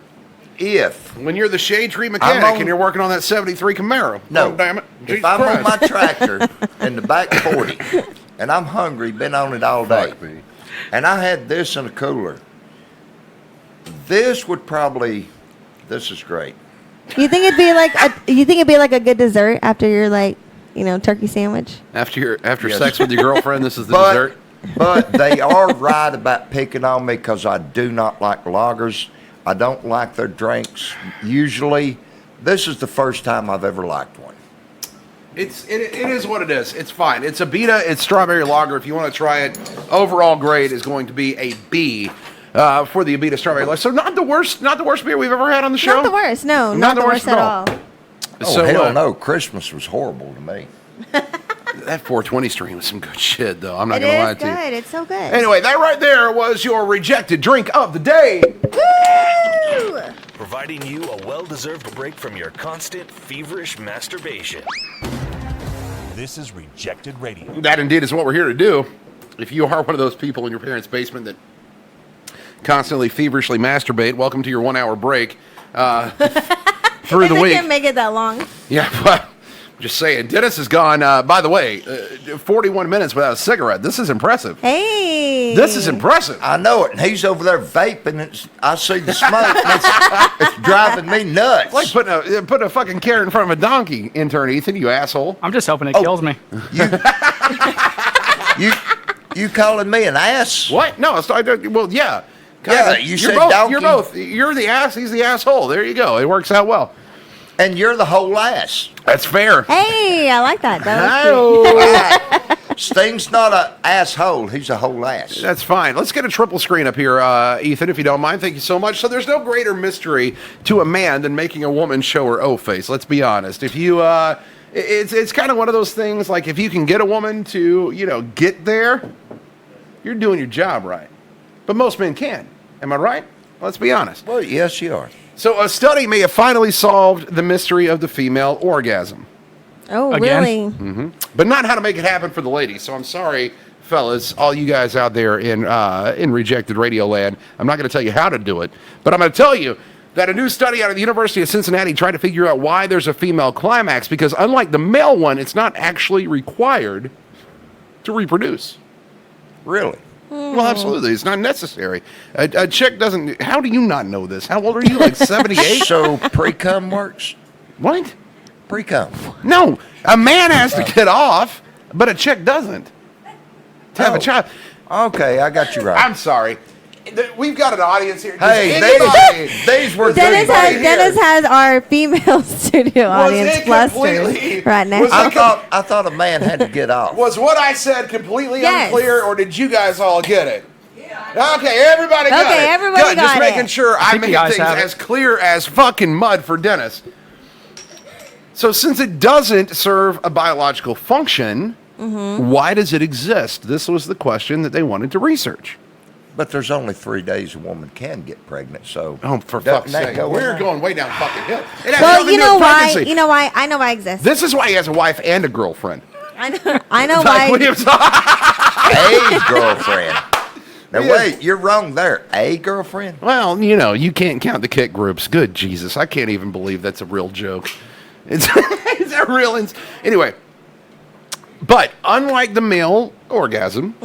If When you're the shade tree mechanic on- and you're working on that '73 Camaro. no, Oh, damn it. if Jesus I'm on Christ. my tractor in the back 40 and I'm hungry, been on it all day, Fuck me. and I had this in a cooler, this would probably. This is great. You think it'd be like a good dessert after your turkey sandwich? After Yes. sex with your girlfriend, this is the But dessert. but they are right about picking on me because I do not like lagers. I don't like their drinks. Usually, this is the first time I've ever liked one. It is what it is. It's fine. It's Abita. It's strawberry lager. If you want to try it, overall grade is going to be a B for the Abita strawberry lager. So not the worst beer we've ever had on the show. Not the worst. No, not the worst at all. Oh, So, hell no. Christmas was horrible to me. That 420 stream was some good shit, though. I'm not It gonna lie is to you. good. It's so good. Anyway, that right there was your rejected drink of the day. Woo! Providing you a well-deserved break from your constant, feverish masturbation. This is Rejected Radio. That indeed is what we're here to do. If you are one of those people in your parents' basement that constantly feverishly masturbate, welcome to your 1 hour break through the They week. can't make it that long. Yeah, well, just saying. Dennis has gone, by the way, 41 minutes without a cigarette. This is impressive. Hey. This is impressive. I know it. And he's over there vaping. I see the smoke. And it's driving me nuts. Like putting a fucking carrot in front of a donkey, intern Ethan, you asshole. I'm just hoping it Oh. kills me. You calling me an ass? What? No, well, yeah. Yeah, Kinda. you You're said both, donkey. You're both. You're the ass, he's the asshole. There you go. It works out well. And you're the whole ass. That's fair. Hey, I like that. That was cute. Sting's not an asshole. He's a whole ass. That's fine. Let's get a triple screen up here, Ethan, if you don't mind. Thank you so much. So there's no greater mystery to a man than making a woman show her O face. Let's be honest. If you, it's kind of one of those things. Like if you can get a woman to, get there, you're doing your job right. But most men can. Am I right? Let's be honest. Well, yes, you are. So a study may have finally solved the mystery of the female orgasm. Oh, Again? really? But not how to make it happen for the ladies. So I'm sorry, fellas, all you guys out there in Rejected Radio Land. I'm not going to tell you how to do it, but I'm going to tell you that a new study out of the University of Cincinnati tried to figure out why there's a female climax, because unlike the male one, it's not actually required to reproduce. Really? Well, absolutely. It's not necessary. A chick doesn't... How do you not know this? How old are you? Like 78? So pre-cum works? What? Pre-cum. No, a man has to get off, but a chick doesn't. To have a Oh. child. Okay, I got you right. I'm sorry. We've got an audience here. Does Hey, anybody- these were Dennis good. has, here. Dennis has our female studio Was audience it flustered completely- right now. was it I thought a man had to get off. Was what I said completely Yes. unclear, or did you guys all get it? Okay, everybody got it. Okay, everybody Good, got just it. making sure I think made you guys things have it. as clear as fucking mud for Dennis. So since it doesn't serve a biological function, why does it exist? This was the question that they wanted to research. But there's only 3 days a woman can get pregnant, so... Oh, for Doesn't fuck's that sake. go in We're there? going way down fucking hill. It has Well, nothing you to do know with why? pregnancy. You know why? I know why it exists. This is why he has a wife and a girlfriend. I know Like why. Williams. A girlfriend. Now, Yeah. wait, you're wrong there. A girlfriend? Well, you can't count the kick groups. Good Jesus. I can't even believe that's a real joke. It's a real... Anyway. But unlike the male orgasm,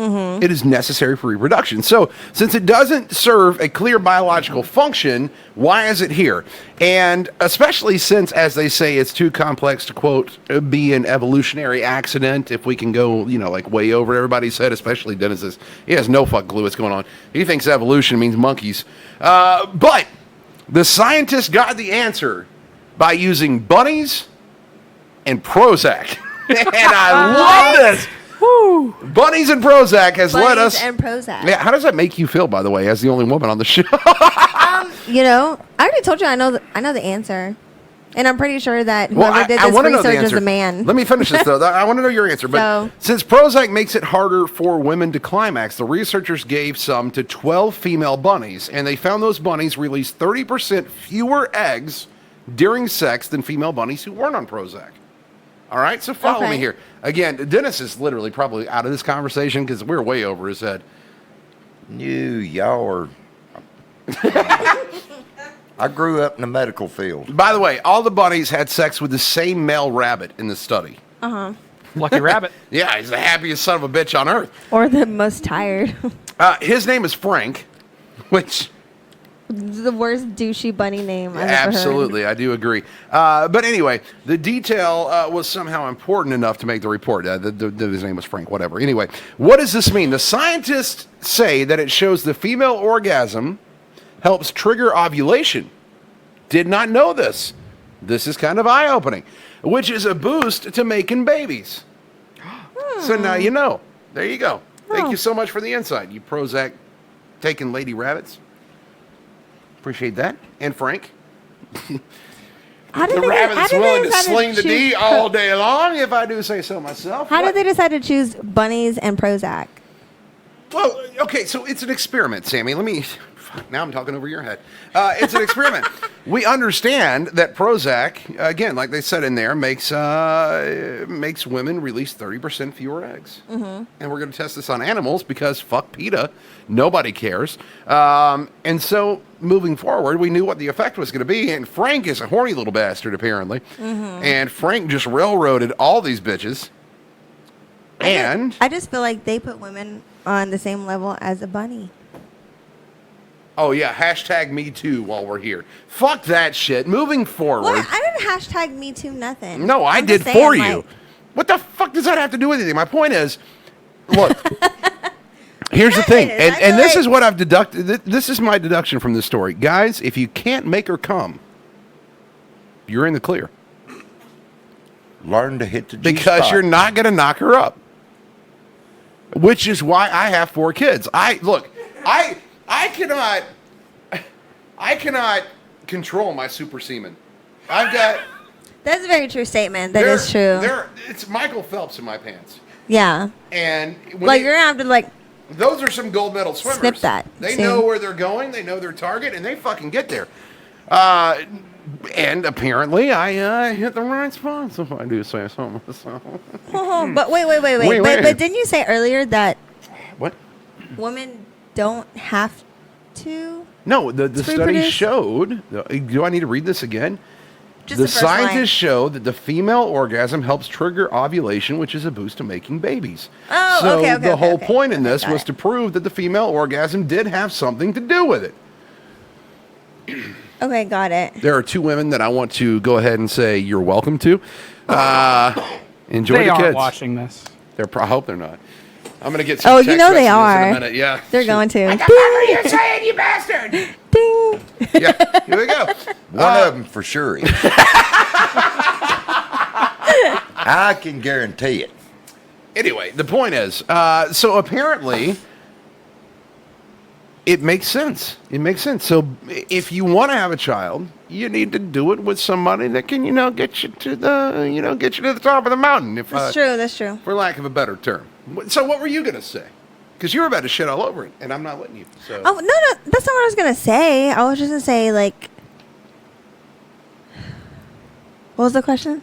it is necessary for reproduction. So since it doesn't serve a clear biological function, why is it here? And especially since, as they say, it's too complex to, quote, be an evolutionary accident, if we can go, like way over everybody's head, especially Dennis's. He has no fucking clue what's going on. He thinks evolution means monkeys. But the scientists got the answer by using bunnies and Prozac. And I love this. Bunnies and Prozac has led Bunnies us. and Prozac. Yeah, how does that make you feel, by the way, as the only woman on the show? I already told you I know the answer. And I'm pretty sure that Well, whoever did I this wanna know the research is answer. a man. Let me finish this, though. I want to know your answer. But So- since Prozac makes it harder for women to climax, the researchers gave some to 12 female bunnies, and they found those bunnies released 30% fewer eggs during sex than female bunnies who weren't on Prozac. All right, so follow me Okay. here. Again, Dennis is literally probably out of this conversation because we're way over his head. Y'all are. I grew up in the medical field. By the way, all the bunnies had sex with the same male rabbit in the study. Lucky rabbit. Yeah, he's the happiest son of a bitch on earth. Or the most tired. His name is Frank, which... The worst douchey bunny name I've ever Absolutely, I do agree. But anyway, the detail was somehow important enough to make the report. His name was Frank, whatever. Anyway, what does this mean? The scientists say that it shows the female orgasm helps trigger ovulation. Did not know this. This is kind of eye-opening, which is a boost to making babies. So now you know. There you go. Thank you so much for the insight, you Prozac taking lady rabbits. Appreciate that. And Frank. How did The they- rabbit how that's did they willing to decide sling the choose D all day long, if I do say so myself. How What? did they decide to choose bunnies and Prozac? Well, okay, so it's an experiment, Sammie. Now I'm talking over your head. It's an experiment. We understand that Prozac, again, like they said in there, makes women release 30% fewer eggs. Mm-hmm. And we're going to test this on animals because fuck PETA. Nobody cares. And so moving forward, we knew what the effect was going to be. And Frank is a horny little bastard, apparently. Mm-hmm. And Frank just railroaded all these bitches. And I just feel like they put women on the same level as a bunny. oh yeah, hashtag me too while we're here. Fuck that shit. Moving forward. What? I didn't hashtag me too nothing. No, I I'm did just for saying, you. like- What the fuck does that have to do with anything? My point is, look, here's the thing, It is. I and feel this like- is what I've deducted. This is my deduction from this story. Guys, if you can't make her come, you're in the clear. Learn to hit the G Because spot. you're not going to knock her up. Which is why I have 4 kids. I cannot control my super semen. I've got... That's a very true statement. That is true. It's Michael Phelps in my pants. Yeah. And when Like, you're going to have to, like, those are some gold medal swimmers. Snip that, They soon. know where they're going. They know their target, and they fucking get there. And apparently, I hit the right spot. So if I do say so myself. but wait. Wait. But didn't you say earlier that What? women don't have to? No, the To study reproduce? showed. Do I need to read this again? Just The the first line. scientists show that the female orgasm helps trigger ovulation, which is a boost to making babies. Oh, so okay, the whole okay. point in Okay, this got was it. to prove that the female orgasm did have something to do with it. Okay, got it. There are 2 women that I want to go ahead and say you're welcome to. Enjoy They the aren't kids. watching this. I hope they're not. I'm going to get some Oh, text you know they messages are. in a minute. Yeah. They're going to. I remember you saying, you bastard. Ding. Yeah, here we go. One of them for sure is. I can guarantee it. Anyway, the point is, so apparently, it makes sense. It makes sense. So if you want to have a child, you need to do it with somebody that can, get you to the top of the mountain. If That's true. That's true. for lack of a better term. So what were you gonna say? Because you were about to shit all over it, and I'm not letting you. So Oh no, that's not what I was gonna say. I was just gonna say like, what was the question?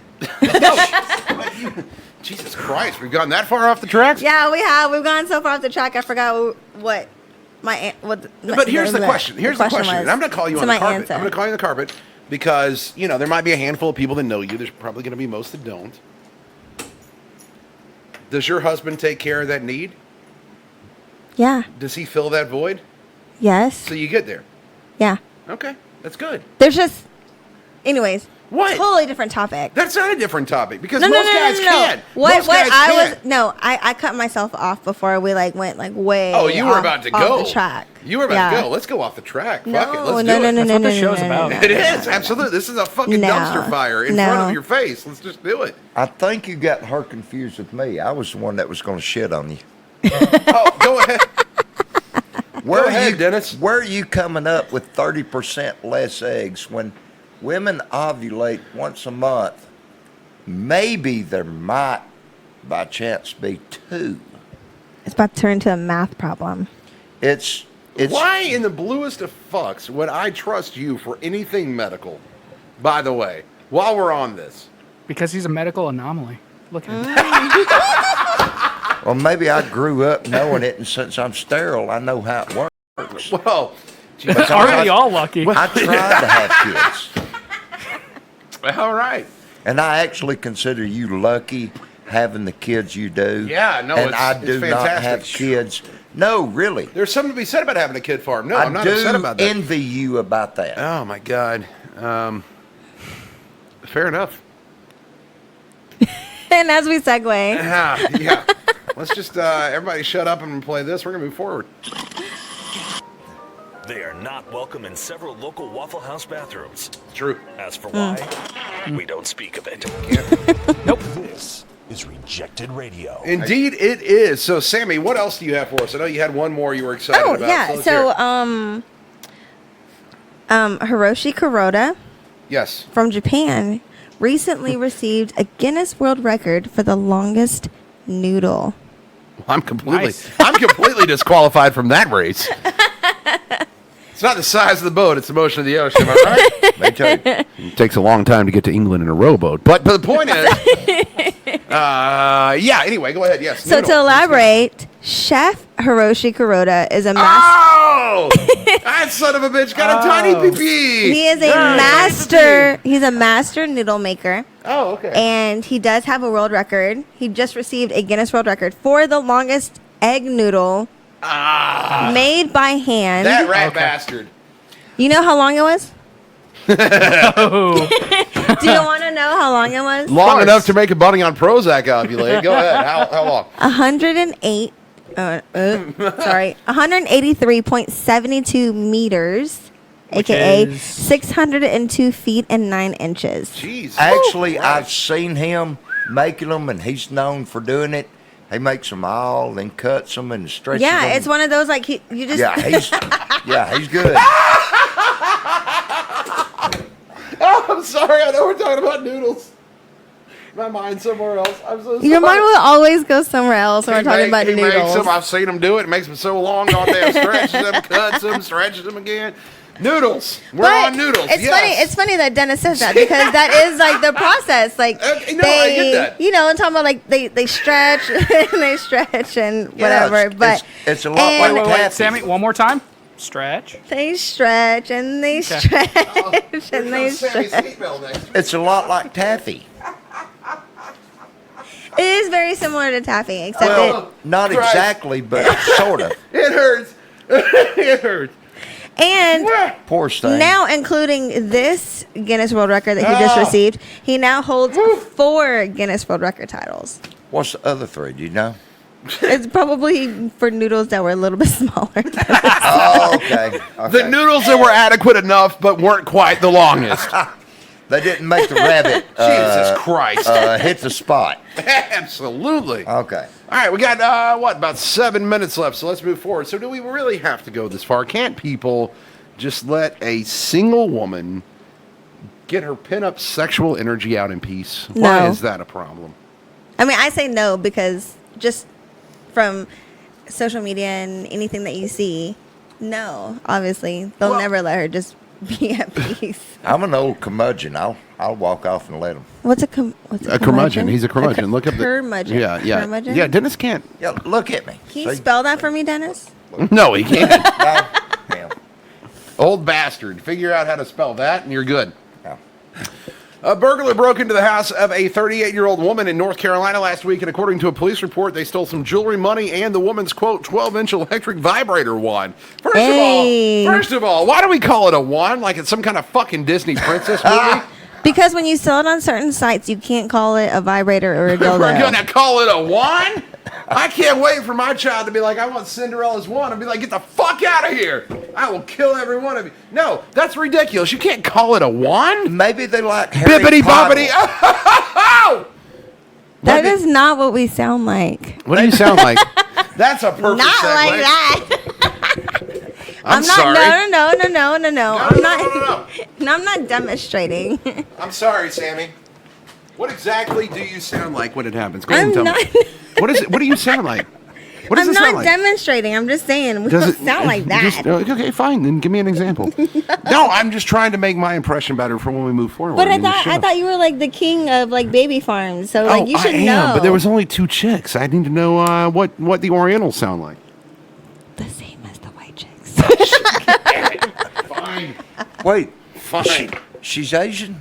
Jesus Christ, we've gone that far off the tracks. Yeah, we have. We've gone so far off the track. I forgot what my what. But here's the question. Here's the question. was. And I'm going to call you So on the my carpet. answer. I'm going to call you on the carpet because, there might be a handful of people that know you. There's probably going to be most that don't. Does your husband take care of that need? Yeah. Does he fill that void? Yes. So you get there. Yeah. Okay, that's good. There's just, anyways. What? Totally different topic. That's not a different topic because No. most guys can't. What Most guys I can't. was I cut myself off before we went way. Oh, you were off- about to off go. the track. You were about to Yeah. go. Let's go off the track. No, Fuck it. Let's no, do no, it. no, That's no, what no, the show's no, about. no, It is absolutely. This is a fucking No. dumpster fire in No. front of your face. Let's just do it. I think you got her confused with me. I was the one that was going to shit on you. Oh, go ahead. Where ahead, are you, Dennis. Where are you coming up with 30% less eggs when women ovulate once a month. Maybe there might, by chance, be 2. It's about to turn into a math problem. It's Why in the bluest of fucks would I trust you for anything medical? By the way, while we're on this. Because he's a medical anomaly. Look at him. Well, maybe I grew up knowing it, and since I'm sterile, I know how it works. Well, Aren't we all lucky? I tried to have kids, all right. and I actually consider you lucky having the kids you do. Yeah, no, and it's I do not fantastic. have kids. No, really. There's something to be said about having a kid farm. No, I'm not upset about that. I do envy you about that. Oh, my God. Fair enough. And as we segue, Yeah. Let's just, everybody shut up and play this. We're going to move forward. They are not welcome in several local Waffle House bathrooms. True. As for why, we don't speak of it. Nope. This is Rejected Radio. Indeed, it is. So, Sammie, what else do you have for us? I know you had one more you were excited about. yeah. let's hear So, Hiroshi Kuroda Yes. from Japan recently received a Guinness World Record for the longest noodle. I'm completely Nice. disqualified from that race. It's not the size of the boat; it's the motion of the ocean. Am I right? They tell you. It takes a long time to get to England in a rowboat. But the point is, yeah. Anyway, go ahead. Yes. So noodle. to elaborate, Chef Hiroshi Kuroda is a master. Oh, that son of a bitch got a tiny pee-pee. He is a master. He's a master noodle maker. Oh, okay. And he does have a world record. He just received a Guinness World Record for the longest egg noodle made by hand. That rat bastard. You know how long it was? Oh. Do you want to know how long it was? Long enough to make a bunny on Prozac ovulate. Go ahead. How long? 108. Sorry, 183.72 meters, Which aka is- 602 feet and 9 inches. Jeez. Actually, I've seen him making them, and he's known for doing it. He makes them all, then cuts them and stretches them. Yeah, it's one of those like you just. Yeah, he's good. Oh, I'm sorry. I know we're talking about noodles. My mind's somewhere else. I'm so sorry. Your mind will always go somewhere else when we're talking about He makes noodles. them. I've seen him do it. It makes them so long. Goddamn, stretches them, cuts them, stretches them again. Noodles. We're on noodles. It's yes. funny. It's funny that Dennis says that because that is like the process. Like I get that. You know, I'm talking about like they stretch and they stretch and whatever. it's- But it's a lot and like Wait, taffy. Sammie, one more time. Stretch. they stretch and they stretch and they stretch. It's a lot like taffy. It is very similar to taffy, except Not Christ. exactly, but sort of. It hurts. It hurts. and Poor thing. now including this Guinness World Record that he just received, he now holds 4 Guinness World Record titles. What's the other 3? Do you know? It's probably for noodles that were a little bit smaller. Oh, okay. The noodles that were adequate enough, but weren't quite the longest. They didn't make the rabbit Jesus Christ. hit the spot. Absolutely. Okay. All right, we got, about 7 minutes left, so let's move forward. So do we really have to go this far? Can't people just let a single woman get her pin-up sexual energy out in peace? Why No. is that a problem? I mean, I say no because just from social media and anything that you see, no, obviously. They'll never let her just be at peace. I'm an old curmudgeon. I'll walk off and let him. What's a curmudgeon. He's a curmudgeon. Look up the... curmudgeon. Yeah. Curmudgeon? Yeah, Dennis can't... Yeah, look at me. Can you See? spell that for me, Dennis? No, he can't. No? Yeah. Old bastard. Figure out how to spell that, and you're good. Yeah. A burglar broke into the house of a 38-year-old woman in North Carolina last week, and according to a police report, they stole some jewelry, money, and the woman's, quote, 12-inch electric vibrator wand. First of all, why do we call it a wand? Like it's some kind of fucking Disney princess movie? Because when you sell it on certain sites, you can't call it a vibrator or a dildo. We're going to call it a wand? I can't wait for my child to be like, I want Cinderella's wand. And be like, get the fuck out of here. I will kill every one of you. No, that's ridiculous. You can't call it a wand? Maybe they like Harry Bibbity Potter. bobbity. Oh! That is not what we sound like. What do you sound like? That's a perfect Not segue. like that. I'm not. sorry. No. I'm not. No. No, I'm not demonstrating. I'm sorry, Sammie. What exactly do you sound like when it happens? Go I'm ahead and not. tell me. What is it? What do you sound like? What does I'm it sound not like? demonstrating. I'm just saying. We Does don't it sound like that. just- okay, fine. Then give me an example. No, I'm just trying to make my impression better for when we move forward. But in the I show. thought you were like the king of like baby farms. So like you should I am, know. but there was only 2 chicks. I need to know what the Orientals sound like. the same as the white chicks. Fine. Wait, Fine. she's Asian?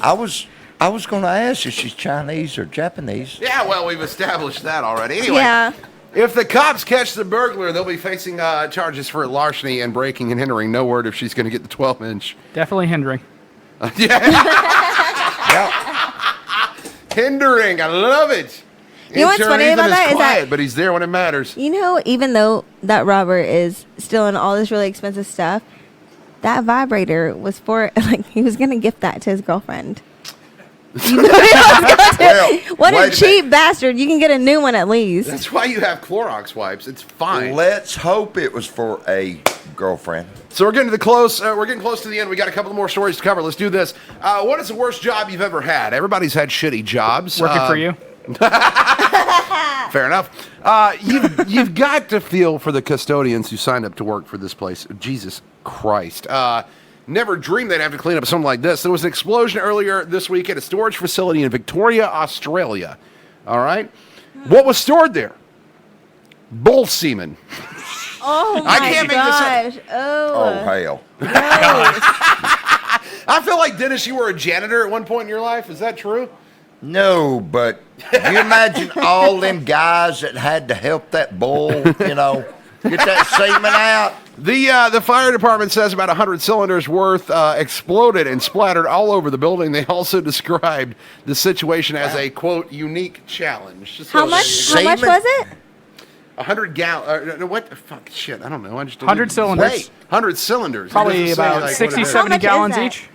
I was going to ask if she's Chinese or Japanese. Yeah, well, we've established that already. Anyway, Yeah. if the cops catch the burglar, they'll be facing charges for larceny and breaking and hindering. No word if she's going to get the 12-inch. Definitely hindering. Hindering. I love it. You know what's Intern funny Ethan about that is quiet, that- but he's there when it matters. You know, even though that Robert is stealing all this really expensive stuff, that vibrator was for like he was gonna gift that to his girlfriend. You know what he was gonna do? What a wait a cheap bastard! You can get a new one at least. That's why you have Clorox wipes. It's fine. Let's hope it was for a girlfriend. So we're getting to the close. We're getting close to the end. We got a couple more stories to cover. Let's do this. What is the worst job you've ever had? Everybody's had shitty jobs. Working for you. Fair enough. You've got to feel for the custodians who signed up to work for this place. Jesus Christ. Never dreamed they'd have to clean up something like this. There was an explosion earlier this week at a storage facility in Victoria, Australia. All right? What was stored there? Bull semen. Oh my I can't make this gosh! Oh, hell. Gross. I feel like, Dennis, you were a janitor at one point in your life. Is that true? No, but you imagine all them guys that had to help that bull, get that semen out? The fire department says about 100 cylinders worth exploded and splattered all over the building. They also described the situation as a, quote, unique challenge. How much? How much Semen? was it? 100 gallons. What the fuck? Shit, I don't know. I just 100 cylinders. Wait, 100 cylinders. It Probably doesn't say, about like, 60, what it is. 70 much is gallons that? each.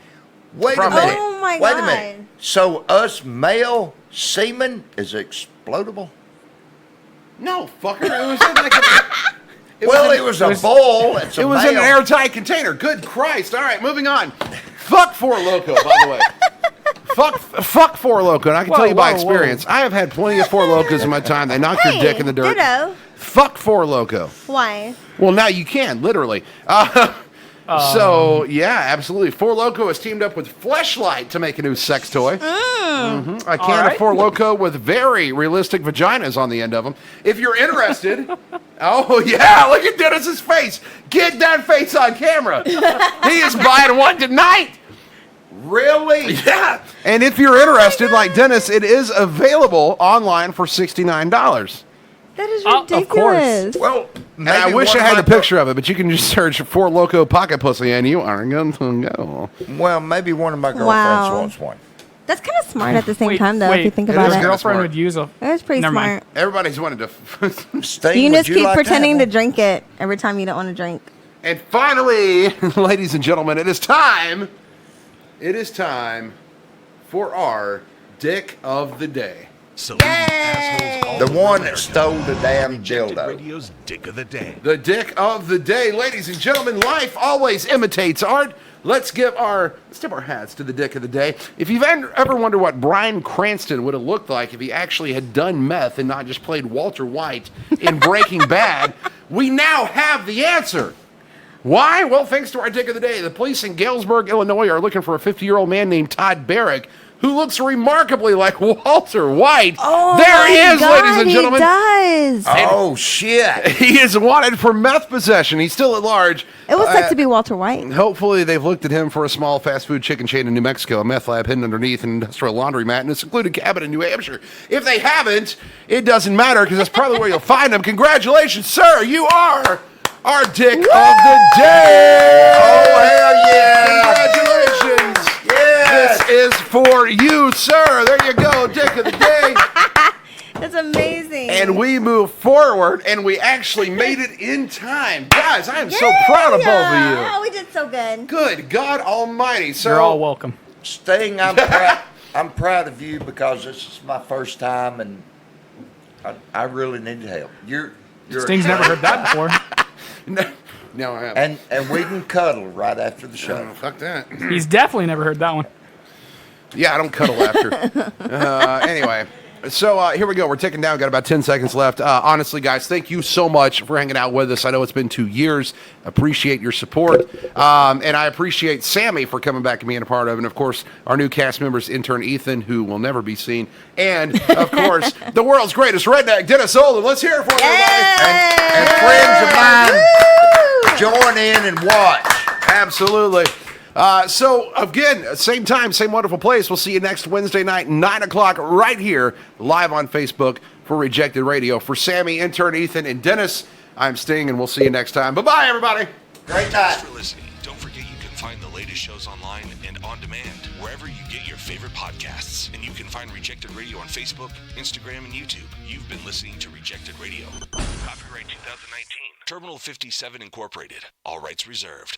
Wait a Probably. minute. Oh, my Wait a God. minute. So us male semen is explodable? No, fucker. It was in like a... It was a bowl. It's a It was in an male. airtight container. Good Christ. All right, moving on. Fuck Four Loko, by the way. Fuck Four Loko. And I can tell you by whoa, experience, I have had plenty of Four Lokos in my time. They knock your dick in the dirt. Ditto. Fuck Four Loko. Why? Well, now you can, literally. So, yeah, absolutely. Four Loko has teamed up with Fleshlight to make a new sex toy. A can of Four Loko with very realistic vaginas on the end of them. If you're interested, oh, yeah, look at Dennis's face. Get that face on camera. He is buying one tonight. Really? Yeah. And if you're interested, like Dennis, it is available online for $69. That is Of course. ridiculous. Well, And I wish I had a picture of it, but you can just search Four Loko Pocket Pussy and you are going to go. Well, maybe one of my girlfriends Wow. wants one. That's kind of smart at the same Wait, time, though, if you think it about is it. kinda Girlfriend smart. would use a. That's pretty Never smart. mind. Everybody's wanted to. Sting, You can would just keep like pretending to have one? drink it every time you don't want to drink. And finally, ladies and gentlemen, it is time. It is time for our Dick of the Day. So The one that stole the damn dildo. Radio's Dick of the Day. The Dick of the Day, ladies and gentlemen. Life always imitates art. Let's tip our hats to the Dick of the Day. If you've ever wondered what Bryan Cranston would have looked like if he actually had done meth and not just played Walter White in Breaking Bad, we now have the answer. Why? Well, thanks to our Dick of the Day, the police in Galesburg, Illinois are looking for a 50-year-old man named Todd Barrick who looks remarkably like Walter White. Oh, there he my is, God, ladies and gentlemen. He does. Oh, shit. He is wanted for meth possession. He's still at large. It was said to be Walter White. Hopefully, they've looked at him for a small fast food chicken chain in New Mexico, a meth lab hidden underneath an industrial laundromat, and a secluded cabin in New Hampshire. If they haven't, it doesn't matter because that's probably where you'll find him. Congratulations, sir. You are our Dick of the Day. Oh, hell yeah. Congratulations. Yes. This is for you, sir. There you go, Dick of the Day. That's amazing. And we move forward, and we actually made it in time. Guys, I am so proud of both of you. Oh, we did so good. Good God Almighty. So, You're all welcome. Sting, I'm proud of you because this is my first time, and I really need help. Sting's never heard that before. No, I haven't. And we can cuddle right after the show. Oh, fuck that. He's definitely never heard that one. Yeah, I don't cuddle after. Anyway, so here we go. We're ticking down. Got about 10 seconds left. Honestly, guys, thank you so much for hanging out with us. I know it's been 2 years. Appreciate your support. And I appreciate Sammie for coming back and being a part of it. And, of course, our new cast members, Intern Ethan, who will never be seen. And, of course, the world's greatest redneck, Dennis Olin. Let's hear it for everybody. And friends of mine, join in and watch. Absolutely. So, again, same time, same wonderful place. We'll see you next Wednesday night, 9 o'clock, right here, live on Facebook for Rejected Radio. For Sammie, Intern Ethan, and Dennis, I'm Sting, and we'll see you next time. Bye-bye, everybody. Great night. Thanks for listening. Don't forget you can find the latest shows online and on demand wherever you get your favorite podcasts. And you can find Rejected Radio on Facebook, Instagram, and YouTube. You've been listening to Rejected Radio. Copyright 2019. Terminal 57 Incorporated. All rights reserved.